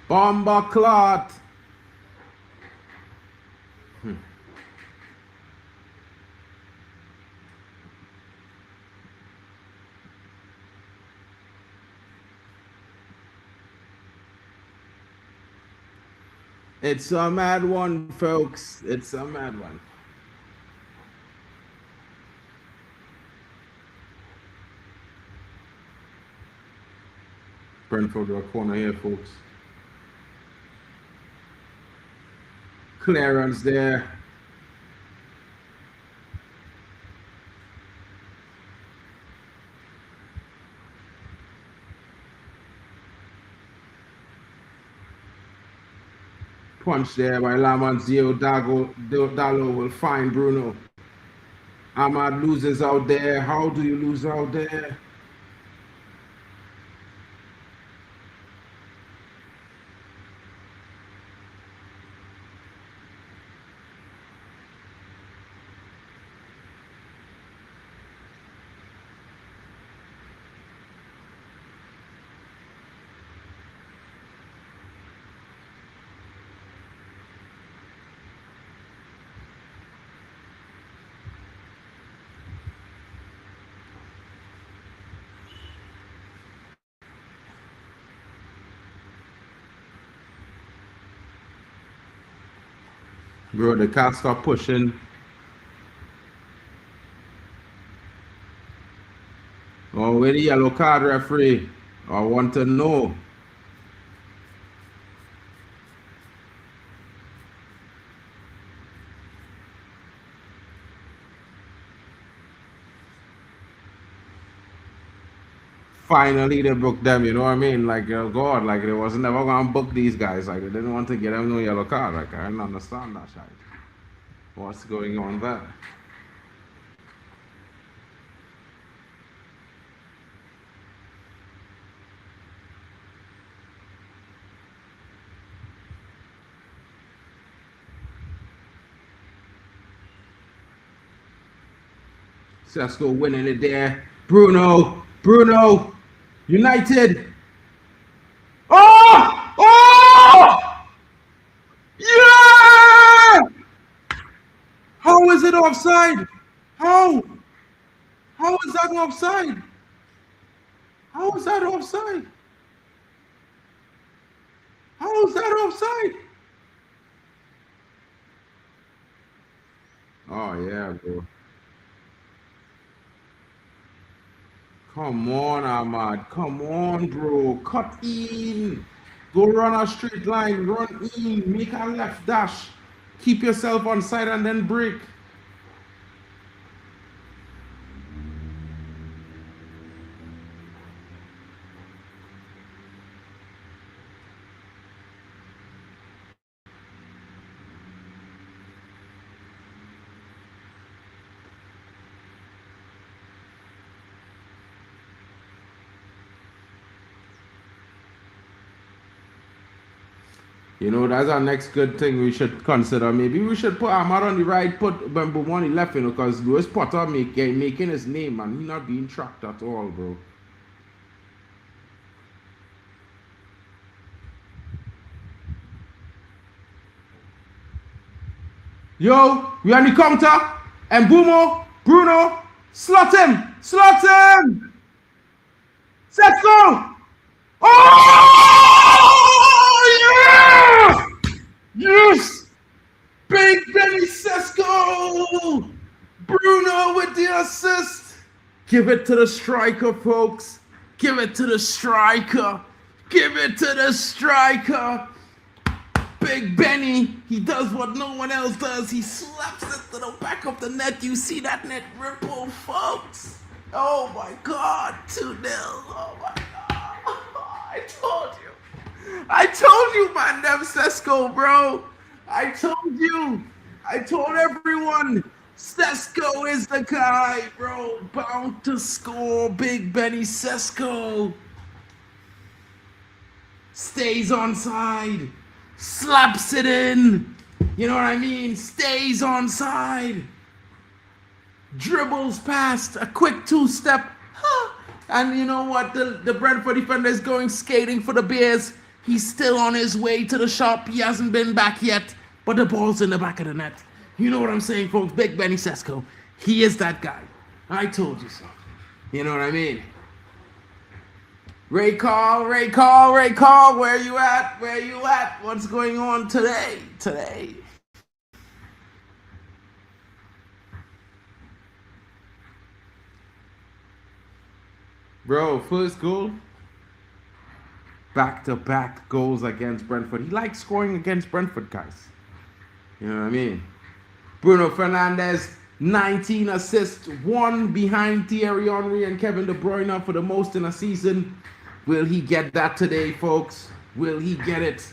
Bomber clot. It's a mad one, folks. It's a mad one. Brentford to a corner here, folks. Clearance there. Punch there by Lamanzio. Dallo will find Bruno. Ahmad loses out there. How do you lose out there? Bro, they can't stop pushing. Oh, where the yellow card, referee? I want to know. Finally, they booked them, you know what I mean? Like, oh God, like, they wasn't never going to book these guys. Like, they didn't want to get them no yellow card. Like, I don't understand that shit. What's going on there? Sesko winning it there. Bruno, United. Oh! Oh! Yeah! How is it offside? How? How is that offside? How is that offside? offside. Oh yeah, bro. Come on, Ahmad. Come on, bro. Cut in. Go run a straight line. Run in. Make a left dash. Keep yourself on side and then break. You know, that's our next good thing we should consider. Maybe we should put Ahmad on the right, put Bembo on the left, you know, because Lewis Potter making his name, and he not being tracked at all, bro. Yo, we on the counter, and Bruno, slot him! Let's go! Oh, yeah! Yes! Big Benny Sesko! Bruno with the assist. Give it to the striker, folks. Give it to the striker. Big Benny, he does what no one else does. He slaps it to the back of the net. You see that net ripple, folks? Oh my God, 2-0. Oh my God. I told you, man, them Sesko, bro. I told everyone. Sesko is the guy, bro. Bound to score. Big Benny Sesko. Stays on side. Slaps it in. You know what I mean? Stays on side. Dribbles past. A quick two-step. And you know what? The Brentford defender is going skating for the Bears. He's still on his way to the shop. He hasn't been back yet. But the ball's in the back of the net. You know what I'm saying, folks? Big Benny Sesko. He is that guy. I told you so. You know what I mean? Ray Carl, where you at? What's going on today? Bro, first goal. Back-to-back goals against Brentford. He likes scoring against Brentford, guys. You know what I mean? Bruno Fernandes, 19 assists, 1 behind Thierry Henry and Kevin De Bruyne for the most in a season. Will he get that today, folks? Will he get it?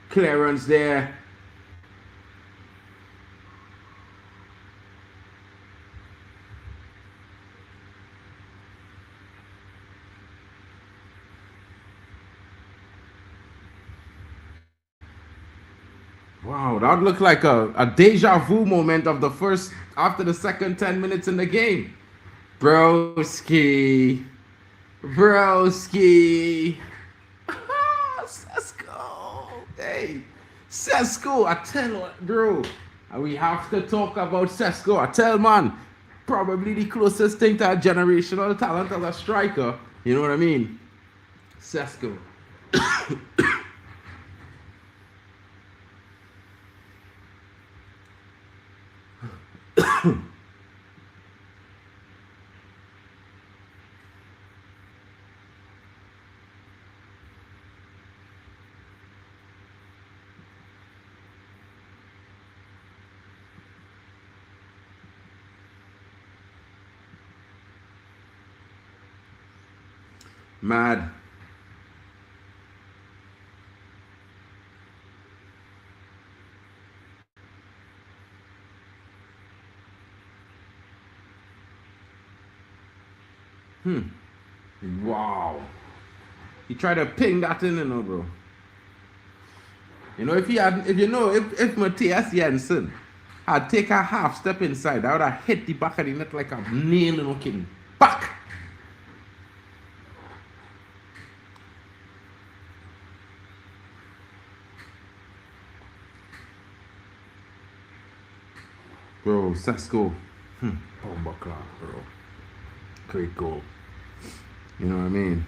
Clearance there. Wow, that looked like a deja vu moment of the first, after the second 10 minutes in the game. Broski. Sesko. Hey, Sesko, I tell you, bro. We have to talk about Sesko. I tell, man, probably the closest thing to a generational talent as a striker. You know what I mean? Sesko. Mad. Wow. He tried to ping that in, you know, bro. You know, if Matthias Jensen had taken a half step inside, I would have hit the back of the net like a nail, you know, kidding. Back! Bro, Sesko. Bomba clap, bro. Great goal. You know what I mean?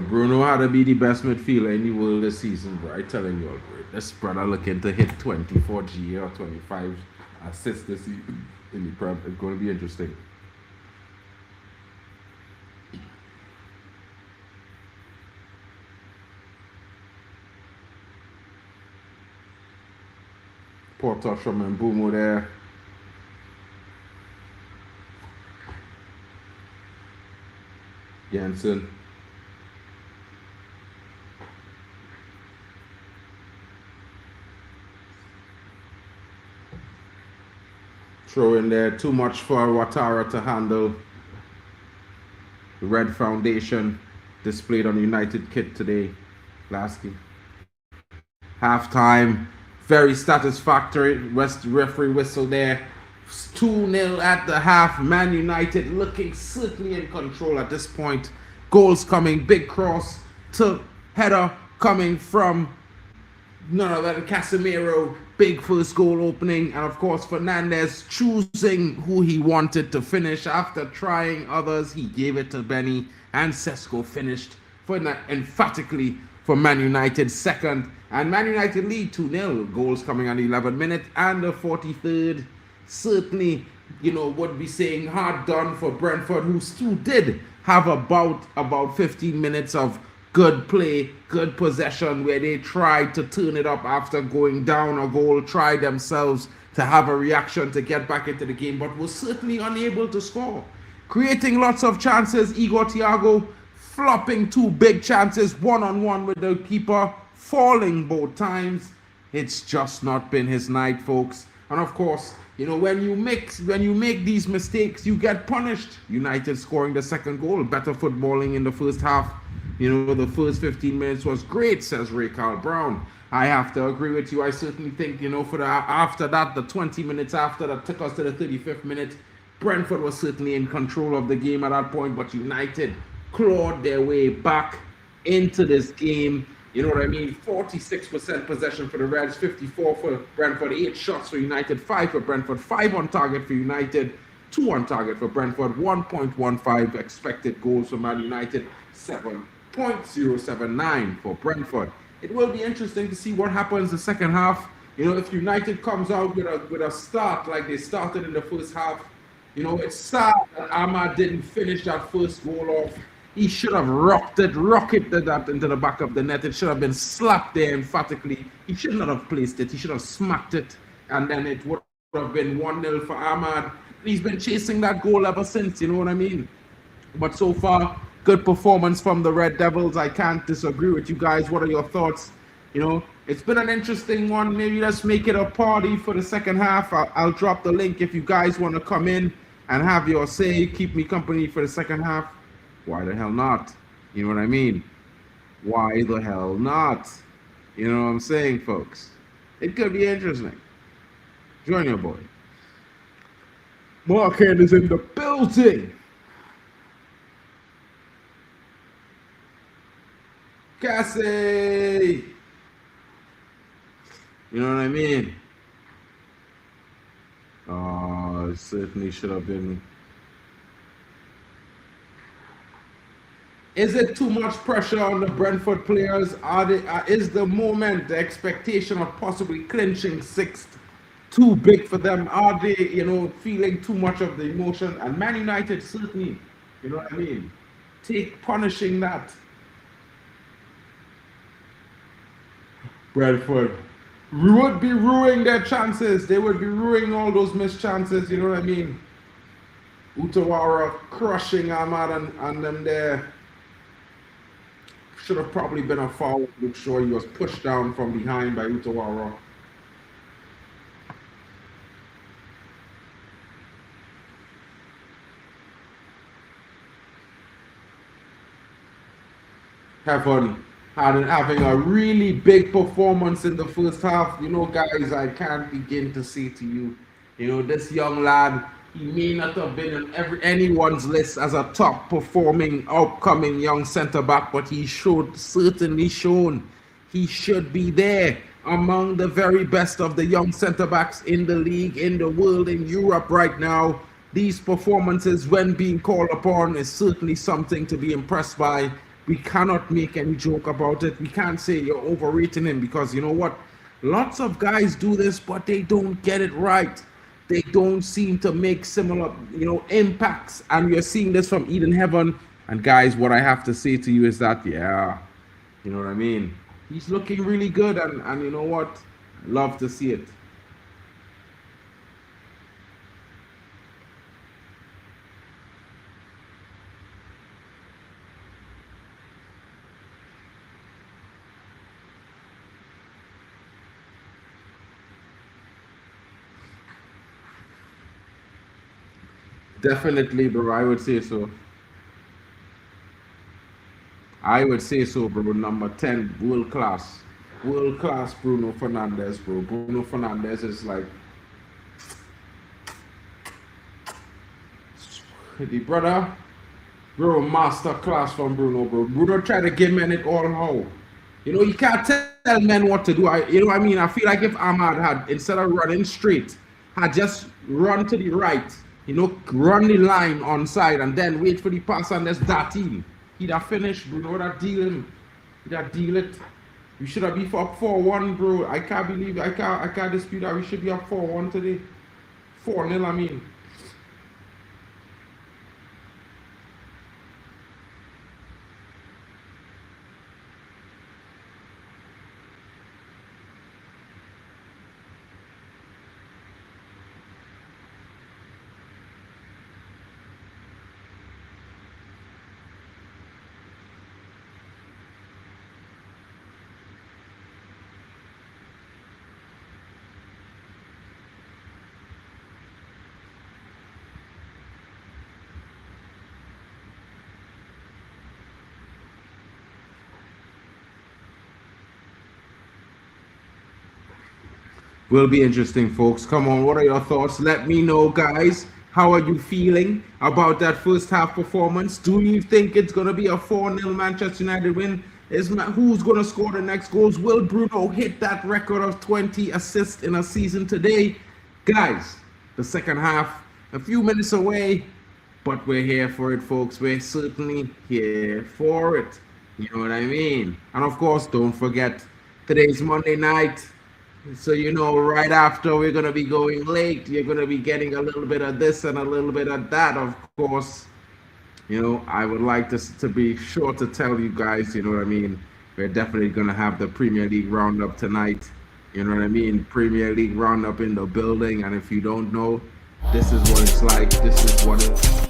Bruno had to be the best midfielder in the world this season, bro. I telling you, bro. This brother looking to hit 24 G or 25 assists this season in the Prem. It's going to be interesting. Poor touch from Mbumo there. Jensen. Throw in there, too much for Ouattara to handle. The red foundation displayed on the United kit today. Last game. Halftime, very satisfactory. West referee whistle there. 2-0 at the half. Man United looking certainly in control at this point. Goals coming, big cross to header coming from none other than Casemiro. Big first goal opening, and of course Fernandez choosing who he wanted to finish after trying others. He gave it to Benny, and Sesko finished for emphatically for Man United second, and Man United lead 2-0. Goals coming on the 11th minute and the 43rd. Certainly, would be saying hard done for Brentford, who did have about 15 minutes of good play, good possession, where they tried to turn it up after going down a goal, tried themselves to have a reaction to get back into the game, but was certainly unable to score. Creating lots of chances, Igor Thiago flopping 2 big chances, one-on-one with the keeper, falling both times. It's just not been his night, folks. And of course, when you make these mistakes, you get punished. United scoring the second goal, better footballing in the first half. The first 15 minutes was great, says Ray Carl Brown. I have to agree with you. I certainly think, after that, the 20 minutes after that took us to the 35th minute, Brentford was certainly in control of the game at that point, but United clawed their way back into this game. You know what I mean? 46% possession for the Reds, 54 for Brentford, 8 shots for United, 5 for Brentford, 5 on target for United, 2 on target for Brentford, 1.15 expected goals for Man United, 7.079 for Brentford. It will be interesting to see what happens the second half. If United comes out with a start like they started in the first half, it's sad that Ahmad didn't finish that first goal off. He should have rocketed that into the back of the net. It should have been slapped there emphatically. He should not have placed it. He should have smacked it, and then it would have been 1-0 for Ahmad. He's been chasing that goal ever since, you know what I mean? But so far, good performance from the Red Devils. I can't disagree with you guys. What are your thoughts? It's been an interesting one. Maybe let's make it a party for the second half. I'll drop the link if you guys want to come in and have your say. Keep me company for the second half. Why the hell not? You know what I mean? Why the hell not? You know what I'm saying, folks? It could be interesting. Join your boy. Mark Hand is in the building. Cassie! You know what I mean? Oh, it certainly should have been. Is it too much pressure on the Brentford players? Is the moment, the expectation of possibly clinching sixth too big for them? Are they, feeling too much of the emotion? And Man United certainly, you know what I mean? Punishing that. Brentford would be ruining their chances. They would be ruining all those missed chances, you know what I mean? Utawara crushing Ahmad and them there. Should have probably been a foul. Look sure he was pushed down from behind by Utawara. Have fun. having a really big performance in the first half. You know, guys, I can't begin to say to you, you know, this young lad, he may not have been in anyone's list as a top performing, upcoming young centre back, but he certainly shown he should be there among the very best of the young centre backs in the league, in the world, in Europe right now. These performances, when being called upon, is certainly something to be impressed by. We cannot make any joke about it. We can't say you're overrating him, because you know what? Lots of guys do this, but they don't get it right. They don't seem to make similar, you know, impacts. And we're seeing this from Eden Heaven. And guys, what I have to say to you is that, yeah, you know what I mean? He's looking really good, and you know what? Love to see it. Definitely, bro. I would say so. I would say so, bro. Number 10, world class. World class Bruno Fernandes, bro. Bruno Fernandes is like the brother. Bro, master class from Bruno, bro. Bruno tried to give men it all how. You know, you can't tell men what to do. You know what I mean? I feel like if Ahmad had, instead of running straight, had just run to the right, you know, run the line on side and then wait for the pass and just that in. He'd have finished, bro. Would have deal him. He'd have deal it. We should have been up 4-1, bro. I can't believe, I can't dispute that. We should be up 4-1 today. 4-0, I mean. Will be interesting, folks. Come on, what are your thoughts? Let me know, guys. How are you feeling about that first half performance? Do you think it's going to be a 4-0 Manchester United win? Who's going to score the next goals? Will Bruno hit that record of 20 assists in a season today? Guys, the second half, a few minutes away, but we're here for it, folks. We're certainly here for it. You know what I mean? And of course, don't forget, today's Monday night. So, you know, right after we're going to be going late, you're going to be getting a little bit of this and a little bit of that, of course. You know, I would like to be sure to tell you guys, you know what I mean? We're definitely going to have the Premier League roundup tonight. You know what I mean? Premier League roundup in the building. And if you don't know, this is what it's like. This is what it's...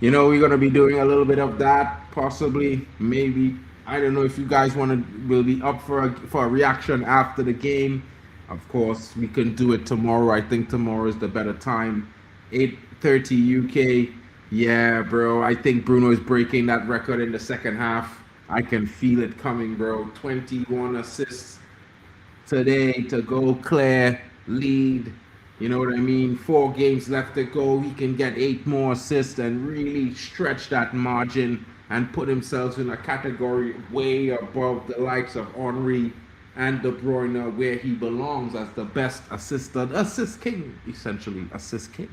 You know, we're going to be doing a little bit of that, possibly, maybe. I don't know if you guys will be up for a reaction after the game. Of course, we can do it tomorrow. I think tomorrow is the better time. 8:30 UK. Yeah, bro. I think Bruno is breaking that record in the second half. I can feel it coming, bro. 21 assists today to go clear, lead. You know what I mean? 4 games left to go. He can get 8 more assists and really stretch that margin and put himself in a category way above the likes of Henry and De Bruyne, where he belongs as the best assist king, essentially, assist king.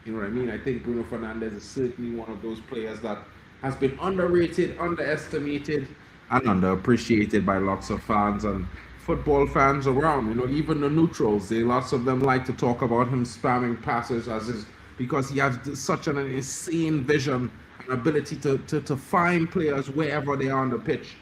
You know what I mean? I think Bruno Fernandes is certainly one of those players that has been underrated, underestimated, and underappreciated by lots of fans and football fans around. You know, even the neutrals, lots of them like to talk about him spamming passes because he has such an insane vision and ability to find players wherever they are on the pitch.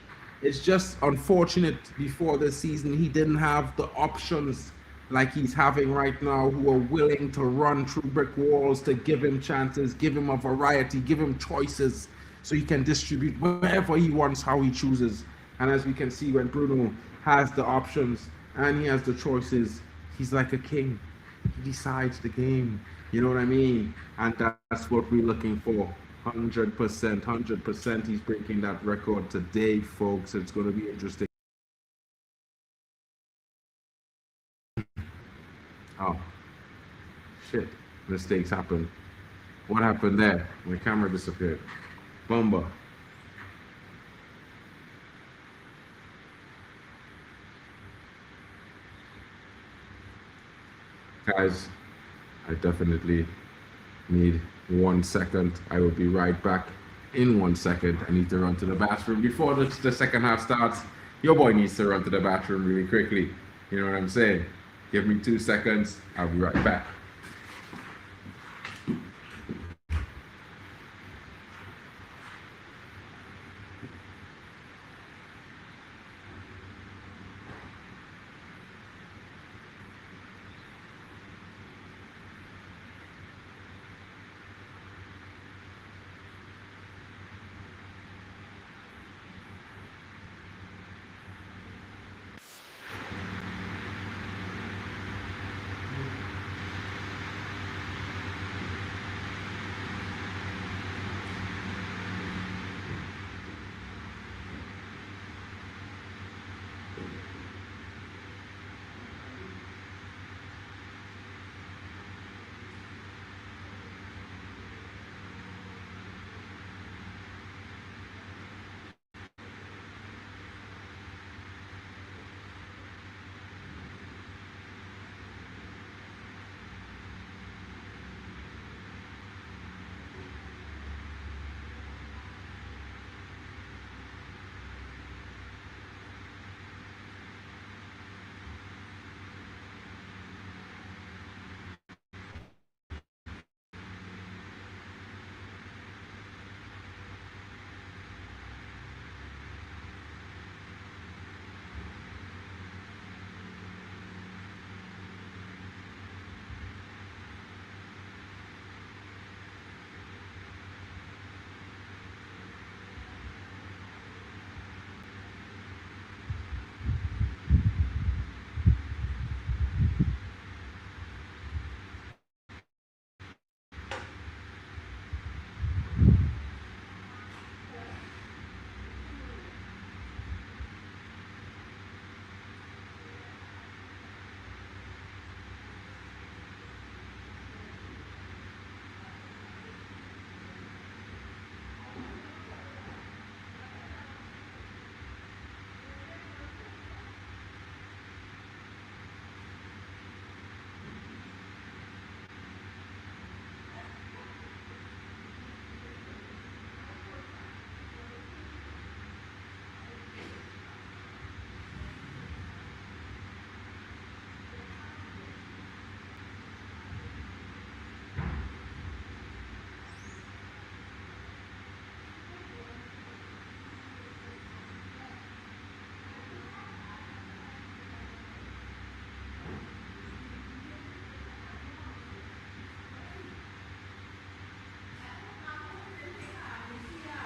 It's just unfortunate before this season he didn't have the options like he's having right now, who are willing to run through brick walls to give him chances, give him a variety, give him choices so he can distribute wherever he wants, how he chooses. And as we can see, when Bruno has the options and he has the choices, he's like a king. He decides the game. You know what I mean? And that's what we're looking for. 100%, 100%. He's breaking that record today, folks. It's going to be interesting. Oh, shit. Mistakes happen. What happened there? My camera disappeared. Bumba. Guys, I definitely need 1 second. I will be right back in 1 second. I need to run to the bathroom before the second half starts. Your boy needs to run to the bathroom really quickly. You know what I'm saying? Give me 2 seconds. I'll be right back.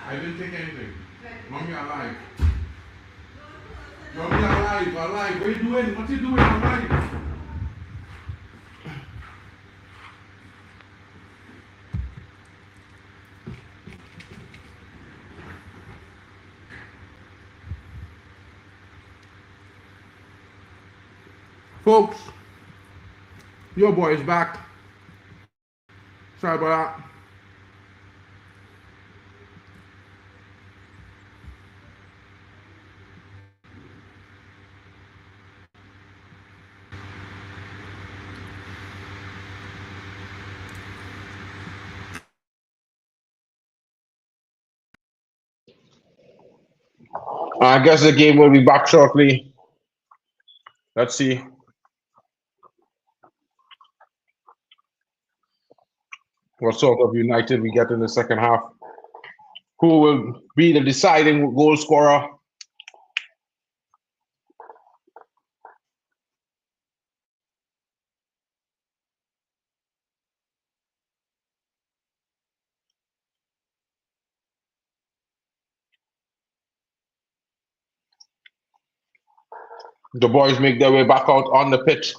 I didn't take anything. Mommy alive. Mommy alive, alive. What are you doing? What are you doing? Alive. Folks, your boy is back. Sorry about that. I guess the game will be back shortly. Let's see. What sort of United we get in the second half? Who will be the deciding goal scorer? The boys make their way back out on the pitch.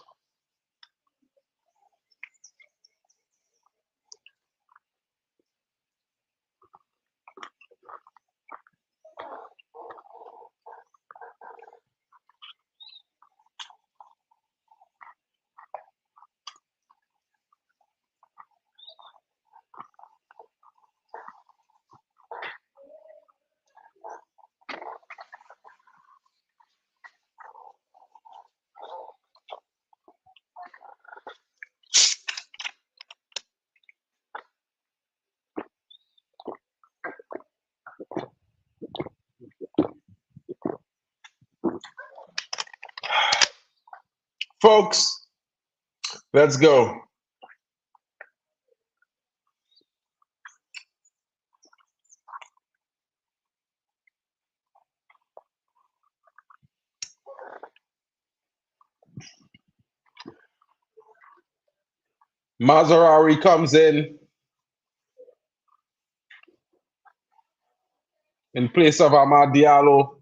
Folks, let's go. Mazarari comes in place of Amad Diallo.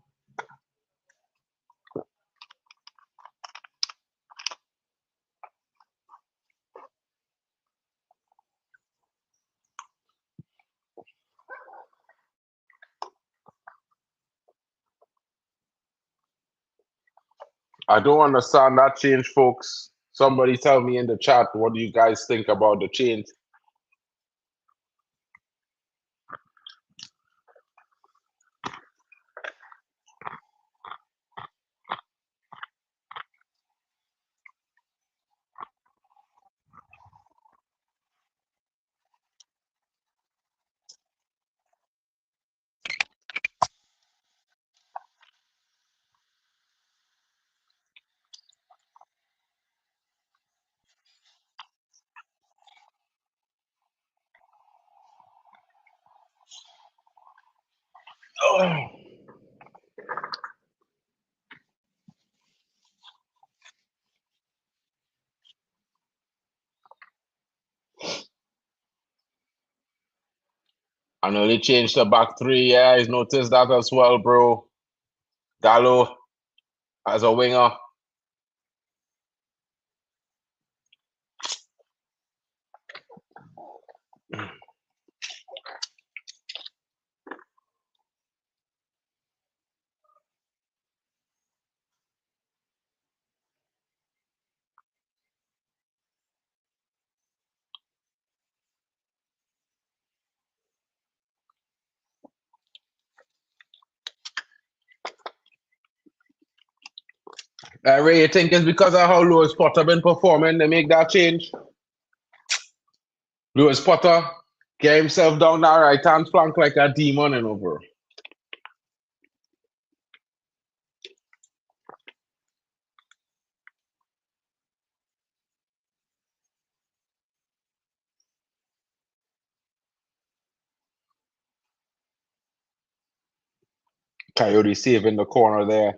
I don't understand that change, folks. Somebody tell me in the chat, what do you guys think about the change? Oh. I know they changed the back three. Yeah, I noticed that as well, bro. Gallo as a winger. Ray, you think it's because of how Lewis Potter been performing they make that change? Lewis Potter get himself down that right hand flank like a demon and over. Coyote saving the corner there.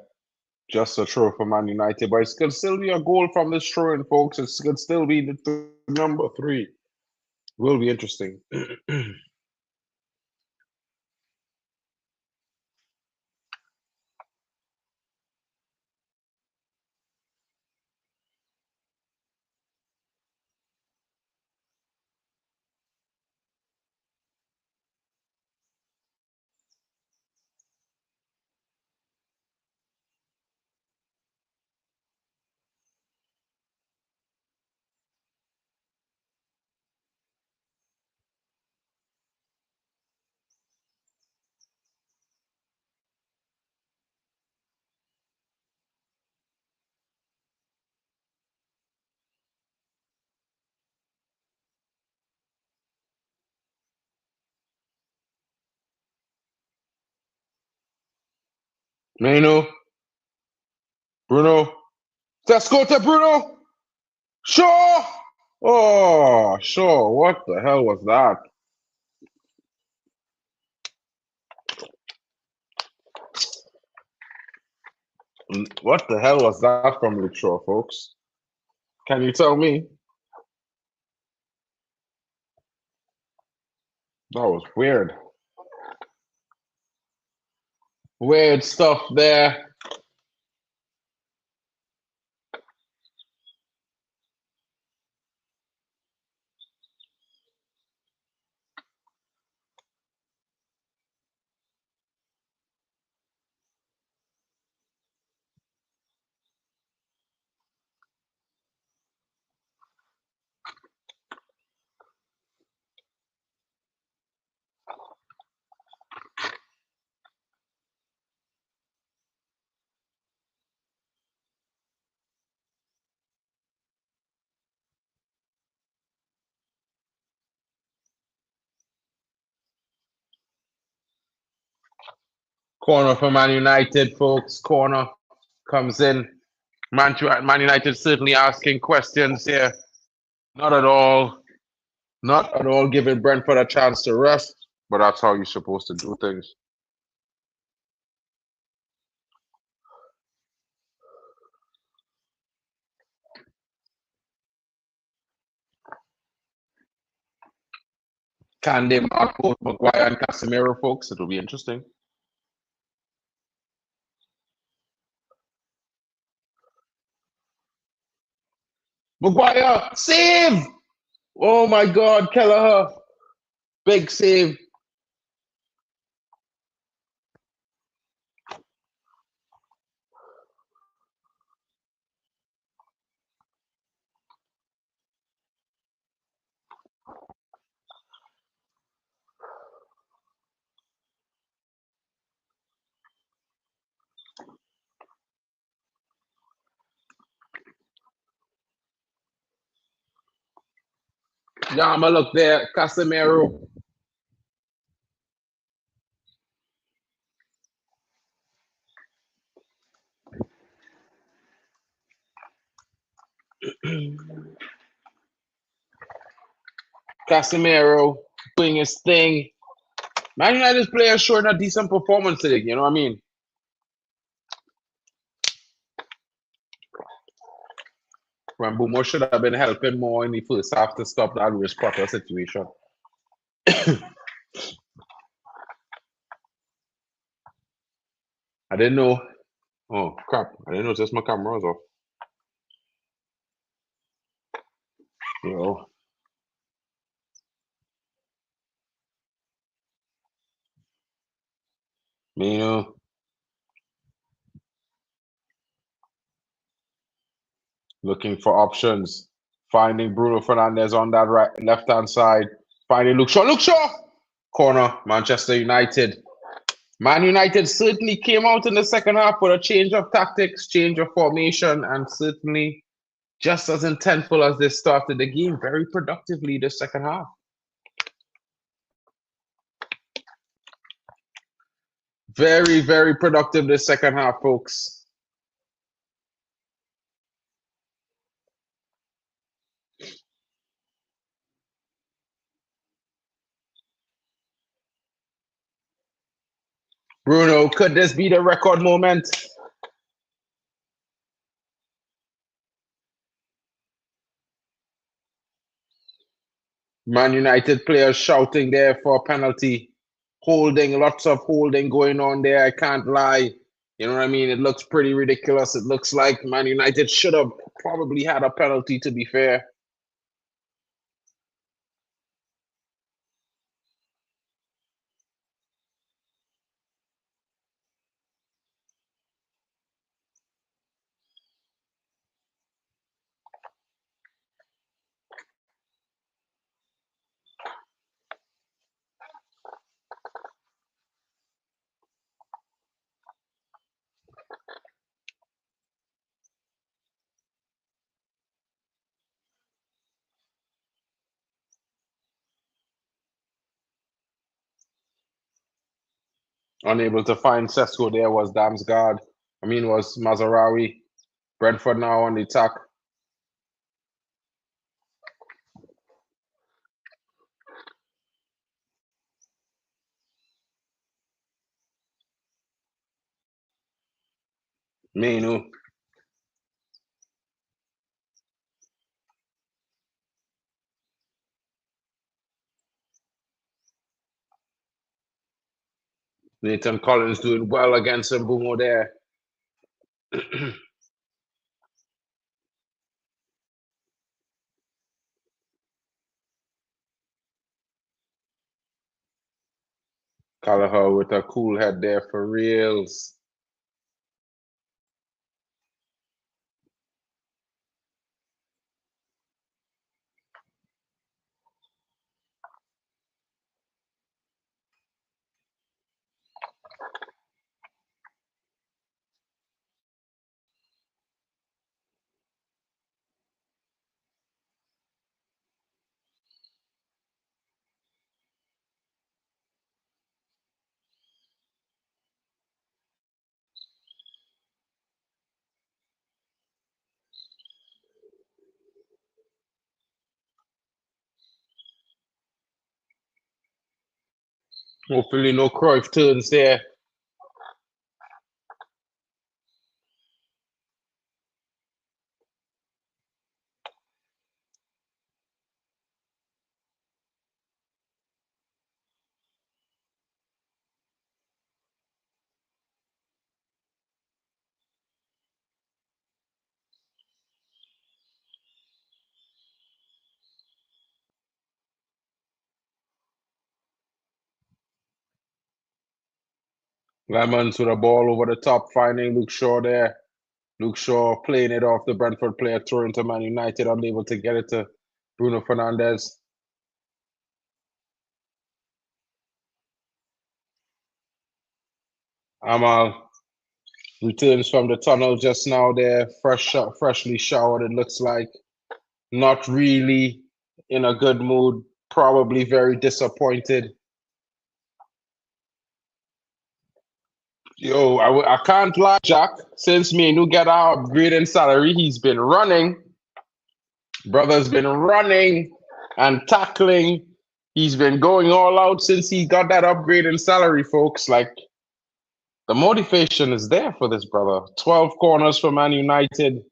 Just a throw for Man United, but it could still be a goal from this throw-in, folks. It could still be the number 3. Will be interesting. Mano, Bruno, let's go to Bruno. Sure. Oh, sure. What the hell was that? What the hell was that from Luke Shaw, folks? Can you tell me? That was weird. Weird stuff there. Corner for Man United, folks. Corner comes in. Man United certainly asking questions here. Not at all. Not at all giving Brentford a chance to rest. But that's how you're supposed to do things. Can they mark both Maguire and Casemiro, folks? It'll be interesting. Maguire, save! Oh my God, Kelleher. Big save. Yeah, I'm going to look there. Casemiro. Casemiro doing his thing. Man United's players showing a decent performance today, you know what I mean? When Bumo should have been helping more in the first half to stop that Rich Potter situation. I didn't know. Oh, crap. I didn't notice my camera was off. Yo. Mino. Looking for options. Finding Bruno Fernandes on that right left-hand side. Finding Luke Shaw. Luke Shaw! Corner, Manchester United. Man United certainly came out in the second half with a change of tactics, change of formation, and certainly just as intentful as they started the game, very productively the second half. Very, very productive the second half, folks. Bruno, could this be the record moment? Man United players shouting there for a penalty. Holding, lots of holding going on there. I can't lie. You know what I mean? It looks pretty ridiculous. It looks like Man United should have probably had a penalty, to be fair. Unable to find Sesko there was Damsgaard. Was Mazarawi. Brentford now on the attack. Menu. Nathan Collins doing well against Mbumo there. Callagher with a cool head there for reals. Hopefully no Cruyff turns there. Lemons with a ball over the top, finding Luke Shaw there. Luke Shaw playing it off the Brentford player, throwing to Man United, unable to get it to Bruno Fernandes. Amal returns from the tunnel just now there, freshly showered, it looks like. Not really in a good mood, probably very disappointed. Yo, I can't lie, Jack. Since me and you get our upgrade in salary, he's been running. Brother's been running and tackling. He's been going all out since he got that upgrade in salary, folks. Like, the motivation is there for this brother. 12 corners for Man United.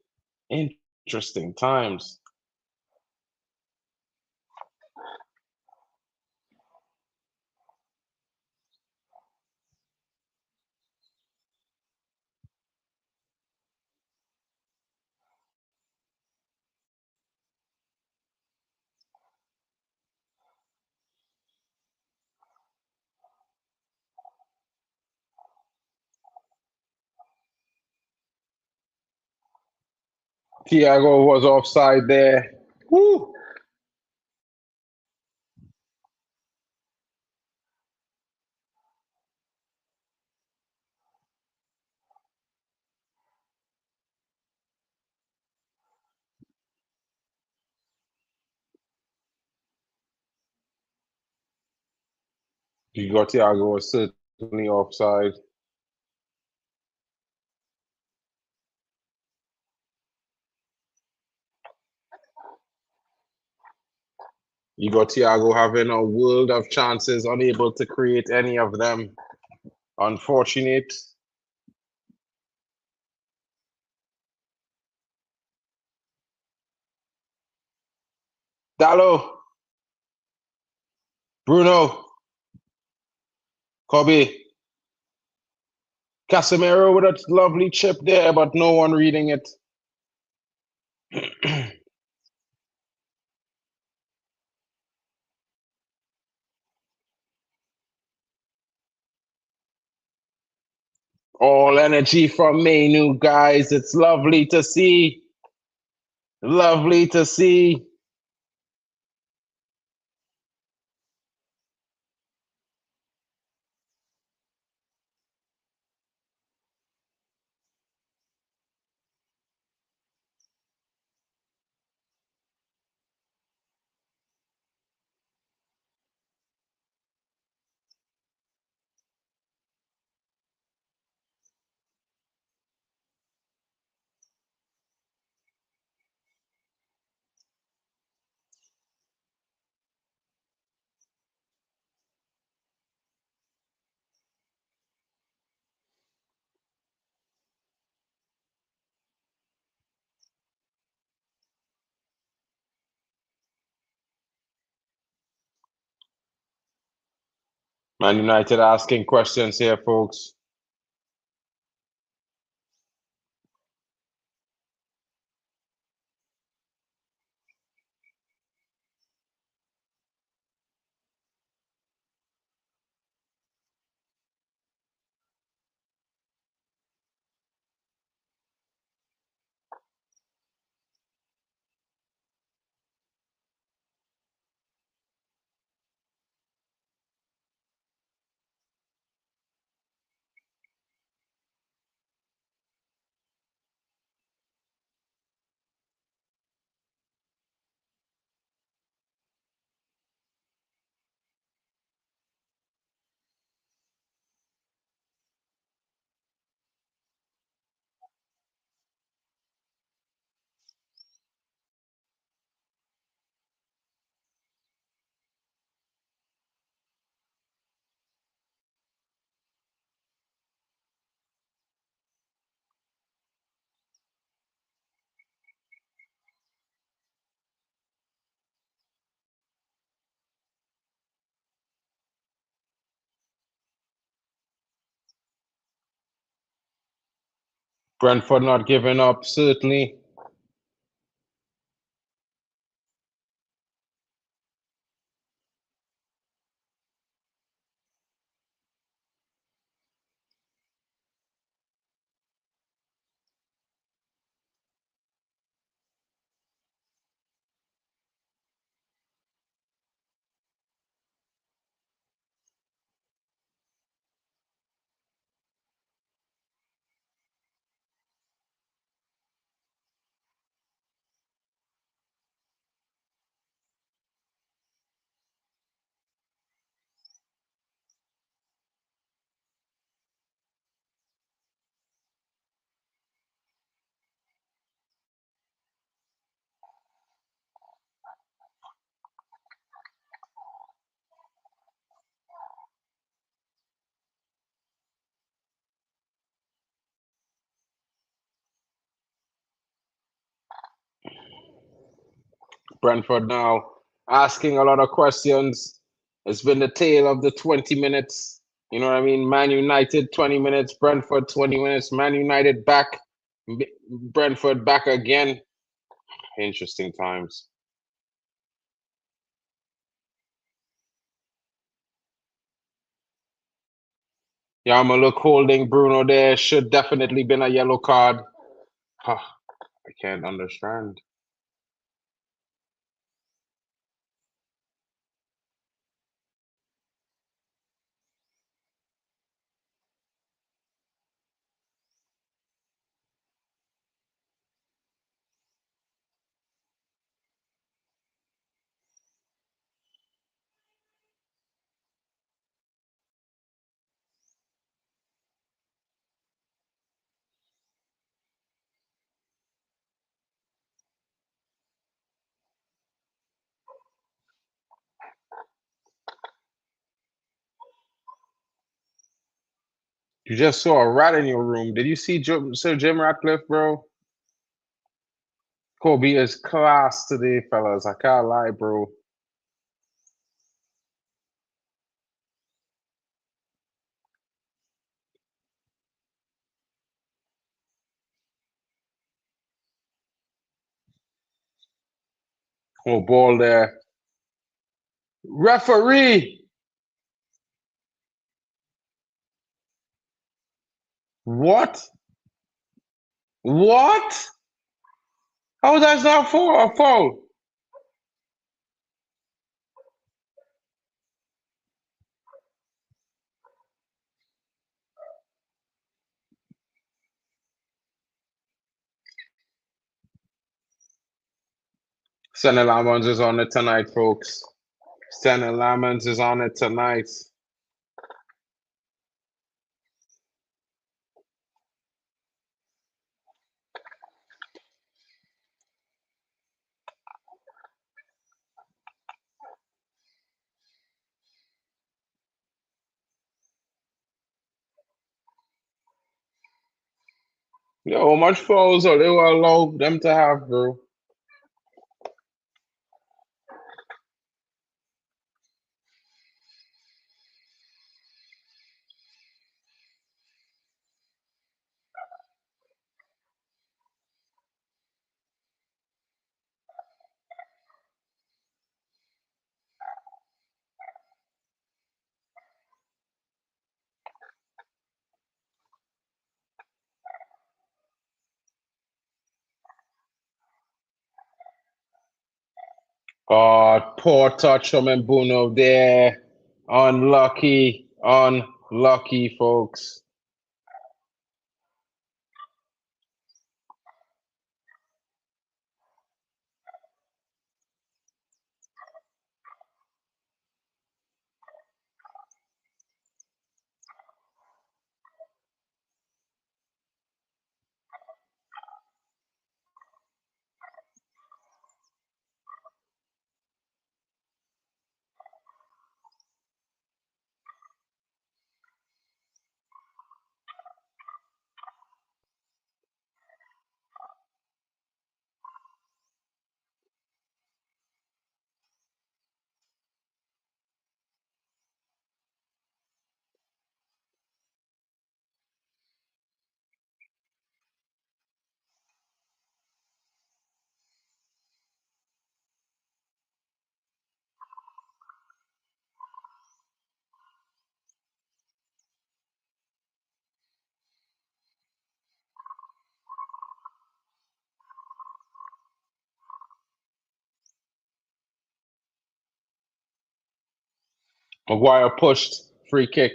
Interesting times. Thiago was offside there. Woo! Thiago was certainly offside. Thiago having a world of chances, unable to create any of them. Unfortunate. Dallo. Bruno. Kobe. Casemiro with a lovely chip there, but no one reading it. All energy from Mainu, guys. It's lovely to see. Lovely to see. Man United asking questions here, folks. Brentford not giving up, certainly. Brentford now asking a lot of questions. It's been the tale of the 20 minutes. You know what I mean? Man United 20 minutes, Brentford 20 minutes, Man United back, Brentford back again. Interesting times. Yeah, I'm gonna look holding Bruno there. Should definitely been a yellow card. I can't understand. You just saw a rat in your room. Did you see Sir Jim Ratcliffe, bro? Kobe is class today, fellas. I can't lie, bro. Oh, ball there. Referee! What? What? How that's not for a foul? Senna Lamons is on it tonight, folks. Senna Lamons is on it tonight. Yo, how much fouls are they will allow them to have, bro? Oh, poor touch from Mbuno there. Unlucky. Unlucky, folks. Maguire pushed. Free kick.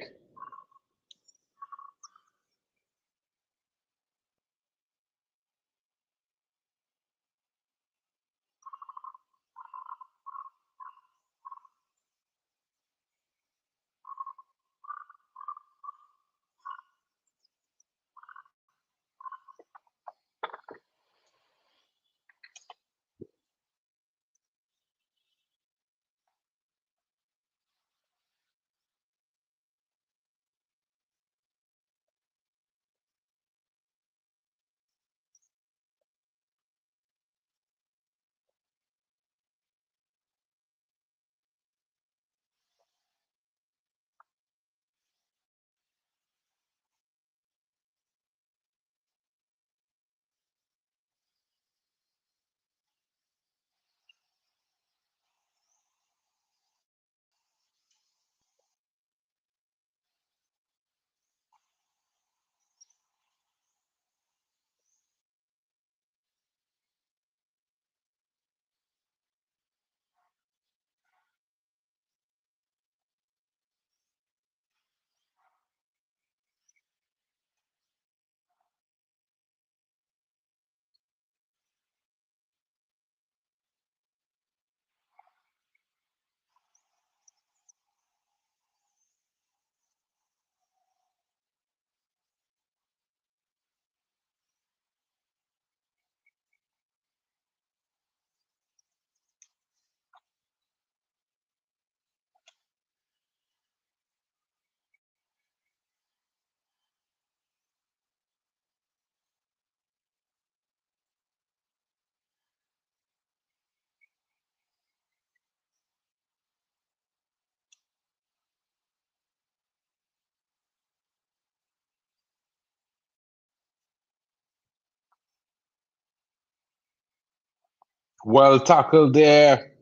Well tackled there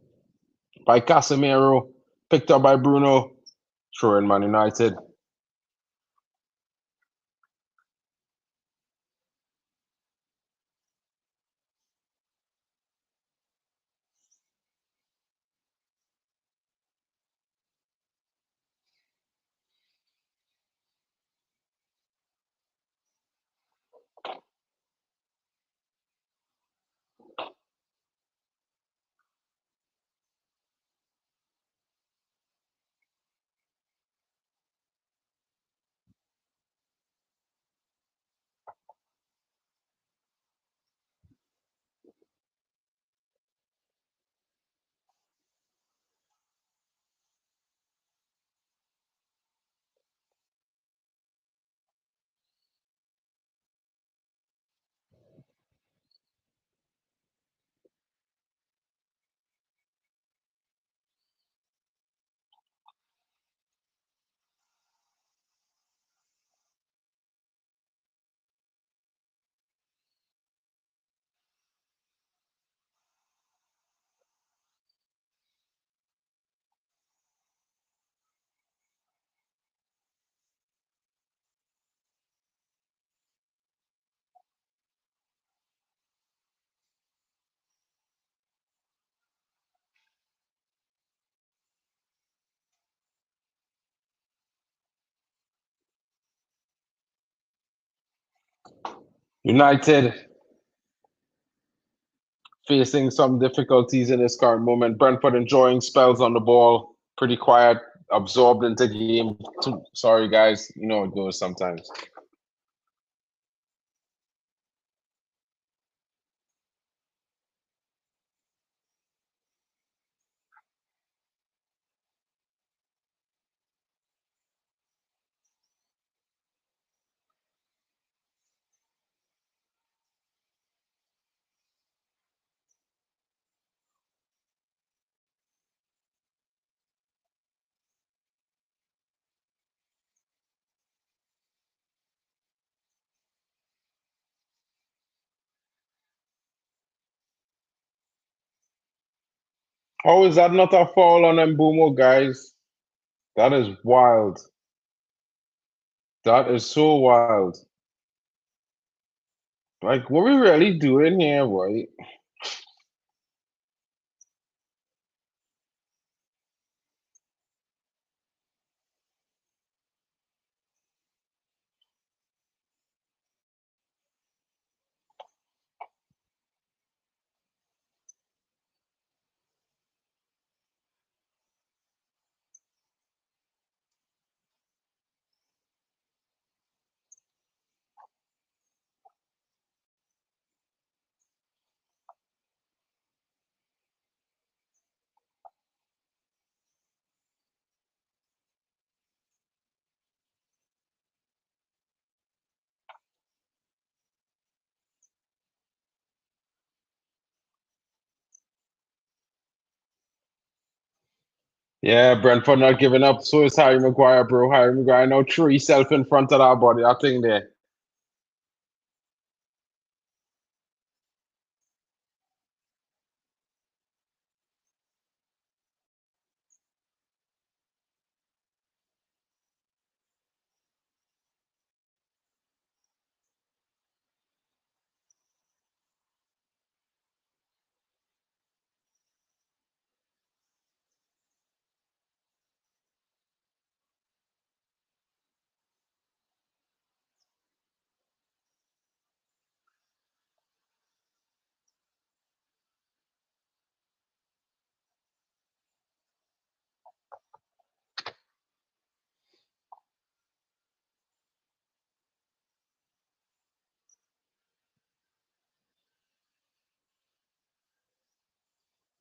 by Casemiro. Picked up by Bruno. Throw in Man United. United facing some difficulties in this current moment. Brentford enjoying spells on the ball. Pretty quiet, absorbed into game. Sorry, guys. You know it goes sometimes. How is that not a foul on Mbumo, guys? That is wild. That is so wild. Like, what we really doing here, boy? Yeah, Brentford not giving up. So is Harry Maguire, bro. Harry Maguire now threw himself in front of our body. That thing there.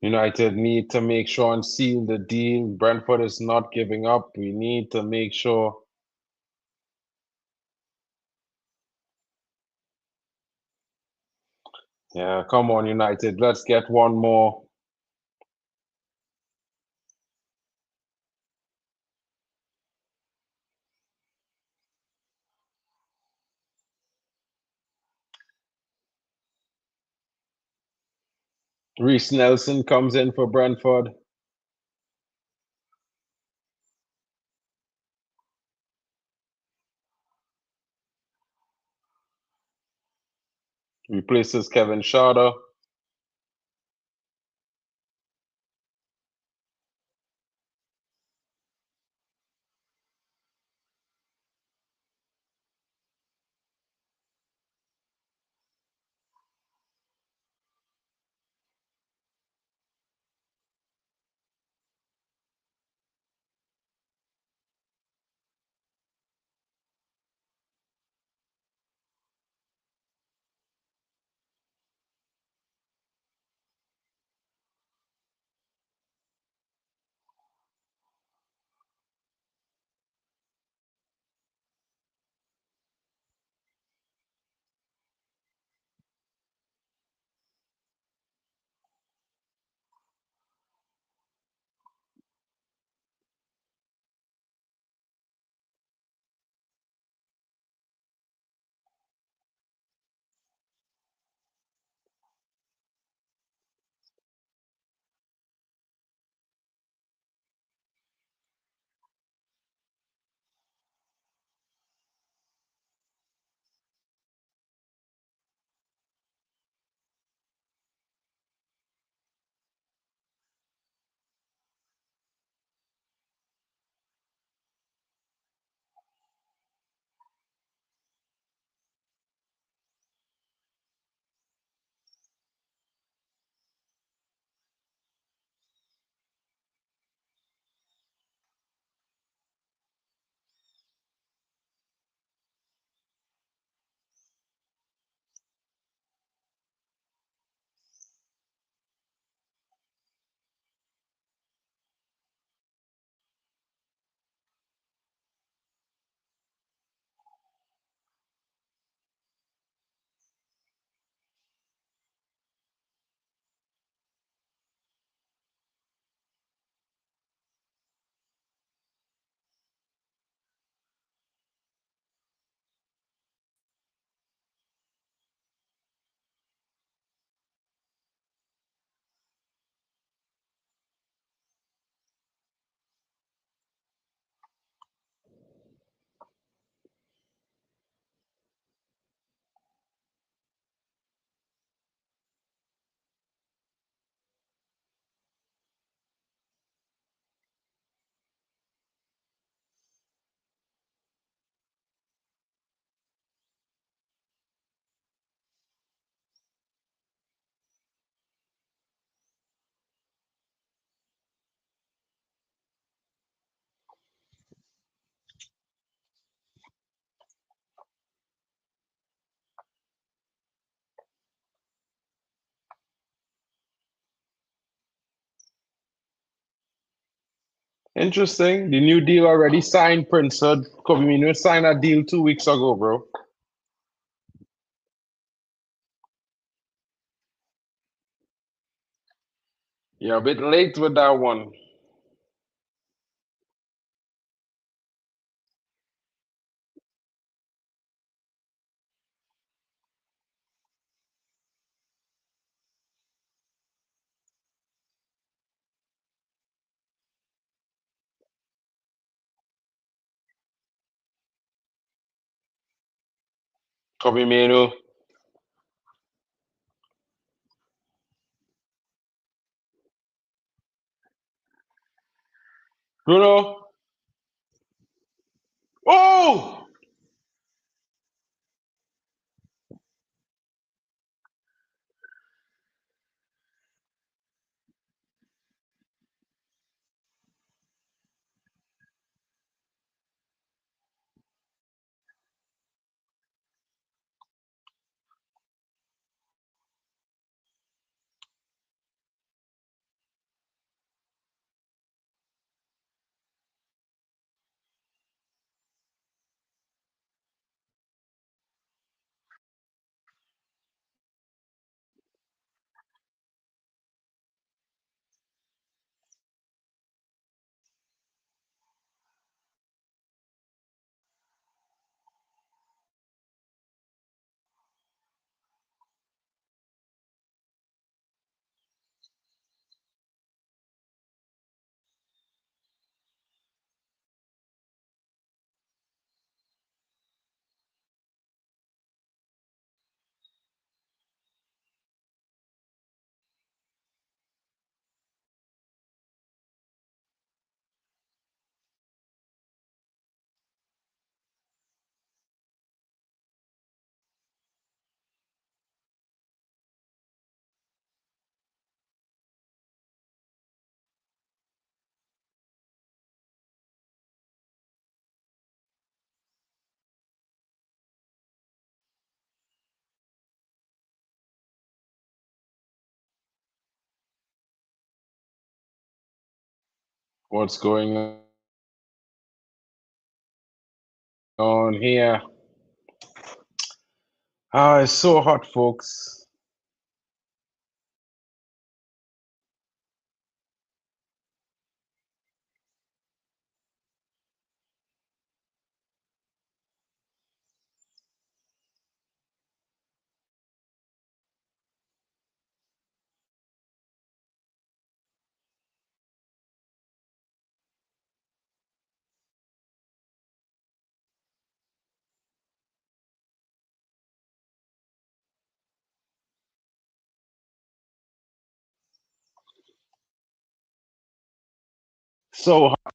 United need to make sure and seal the deal. Brentford is not giving up. We need to make sure. Yeah, come on, United. Let's get one more. Reece Nelson comes in for Brentford. Replaces Kevin Schade. Interesting. The new deal already signed, Brentford. Kobe Mino signed a deal 2 weeks ago, bro. You're a bit late with that one. Kobe Manu. Bruno. Oh! What's going on here? Ah, it's so hot, folks. So hot.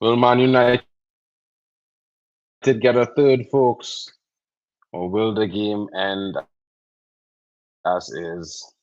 Will Man United get a third, folks? Or will the game end as is?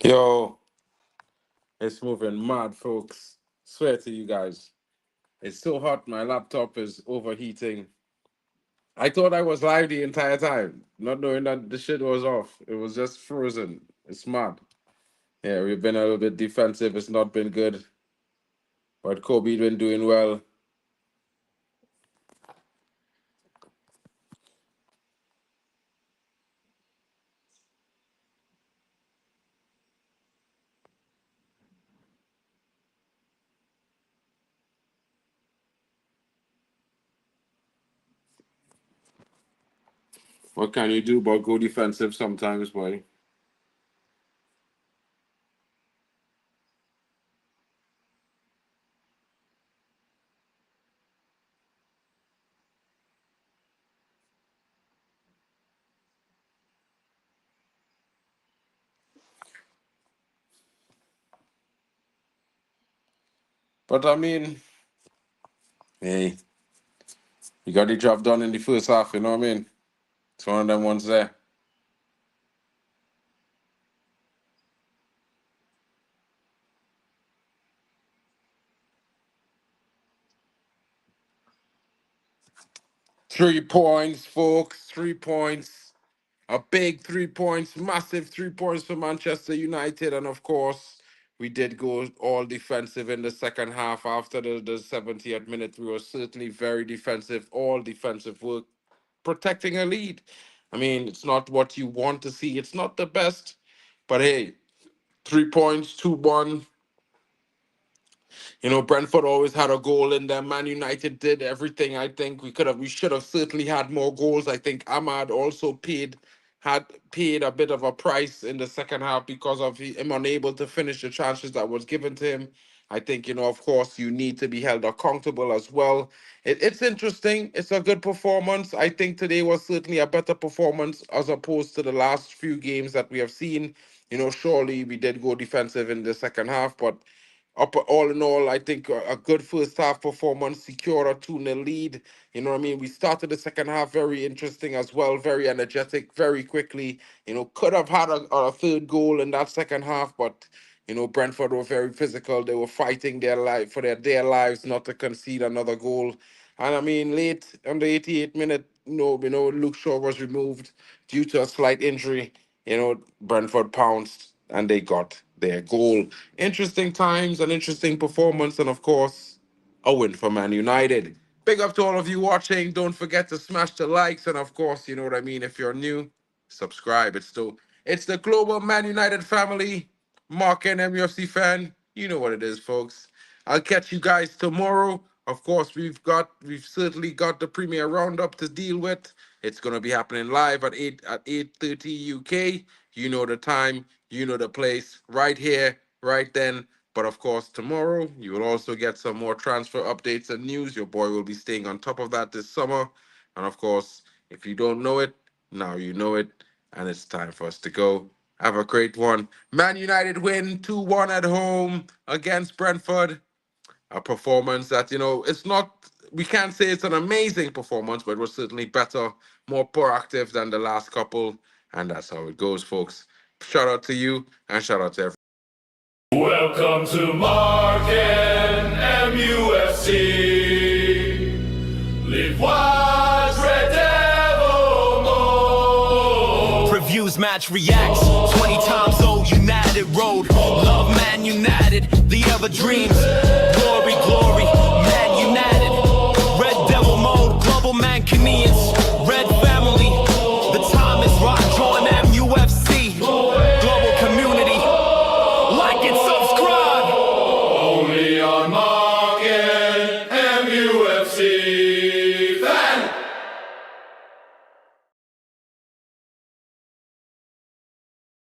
Yo, it's moving mad, folks. Swear to you guys. It's so hot, my laptop is overheating. I thought I was live the entire time, not knowing that the shit was off. It was just frozen. It's mad. Yeah, we've been a little bit defensive. It's not been good. But Kobe been doing well. What can you do but go defensive sometimes, boy? But I mean, hey, you got the job done in the first half, you know what I mean? It's one of them ones there. Three points, folks. 3 points. A big 3 points, massive 3 points for Manchester United. And of course, we did go all defensive in the second half. After the 70th minute, we were certainly very defensive, all defensive work, protecting a lead. I mean, it's not what you want to see. It's not the best. But hey, 3 points, 2-1. You know, Brentford always had a goal in them. Man United did everything. I think we should have certainly had more goals. I think Ahmad also had paid a bit of a price in the second half because of him unable to finish the chances that was given to him. I think, you know, of course, you need to be held accountable as well. It's interesting. It's a good performance. I think today was certainly a better performance as opposed to the last few games that we have seen. You know, surely we did go defensive in the second half, but all in all, I think a good first half performance, secure a 2-0 lead. You know what I mean? We started the second half very interesting as well, very energetic, very quickly. You know, could have had a third goal in that second half, but, you know, Brentford were very physical. They were fighting their life for their lives not to concede another goal. And I mean, late on the 88th minute, Luke Shaw was removed due to a slight injury. You know, Brentford pounced and they got their goal. Interesting times, an interesting performance, and of course, a win for Man United. Big up to all of you watching. Don't forget to smash the likes, and of course, you know what I mean. If you're new, subscribe. It's the global Man United family. Mark and MUFC fan. You know what it is, folks. I'll catch you guys tomorrow. Of course, we've certainly got the Premier Roundup to deal with. It's gonna be happening live at 8:30 UK. You know the time, you know the place, right here, right then. But of course, tomorrow you will also get some more transfer updates and news. Your boy will be staying on top of that this summer. And of course, if you don't know it, now you know it, and it's time for us to go. Have a great one. Man United win 2-1 at home against Brentford. A performance that, you know, we can't say it's an amazing performance, but it was certainly better, more proactive than the last couple. And that's how it goes, folks. Shout out to you and shout out to everyone. Welcome to Markin MUFC. LiveWatch Red Devil Mode. Previews, match reacts. 20 times old, United Road. Love Man United, the other dreams. Glory, glory.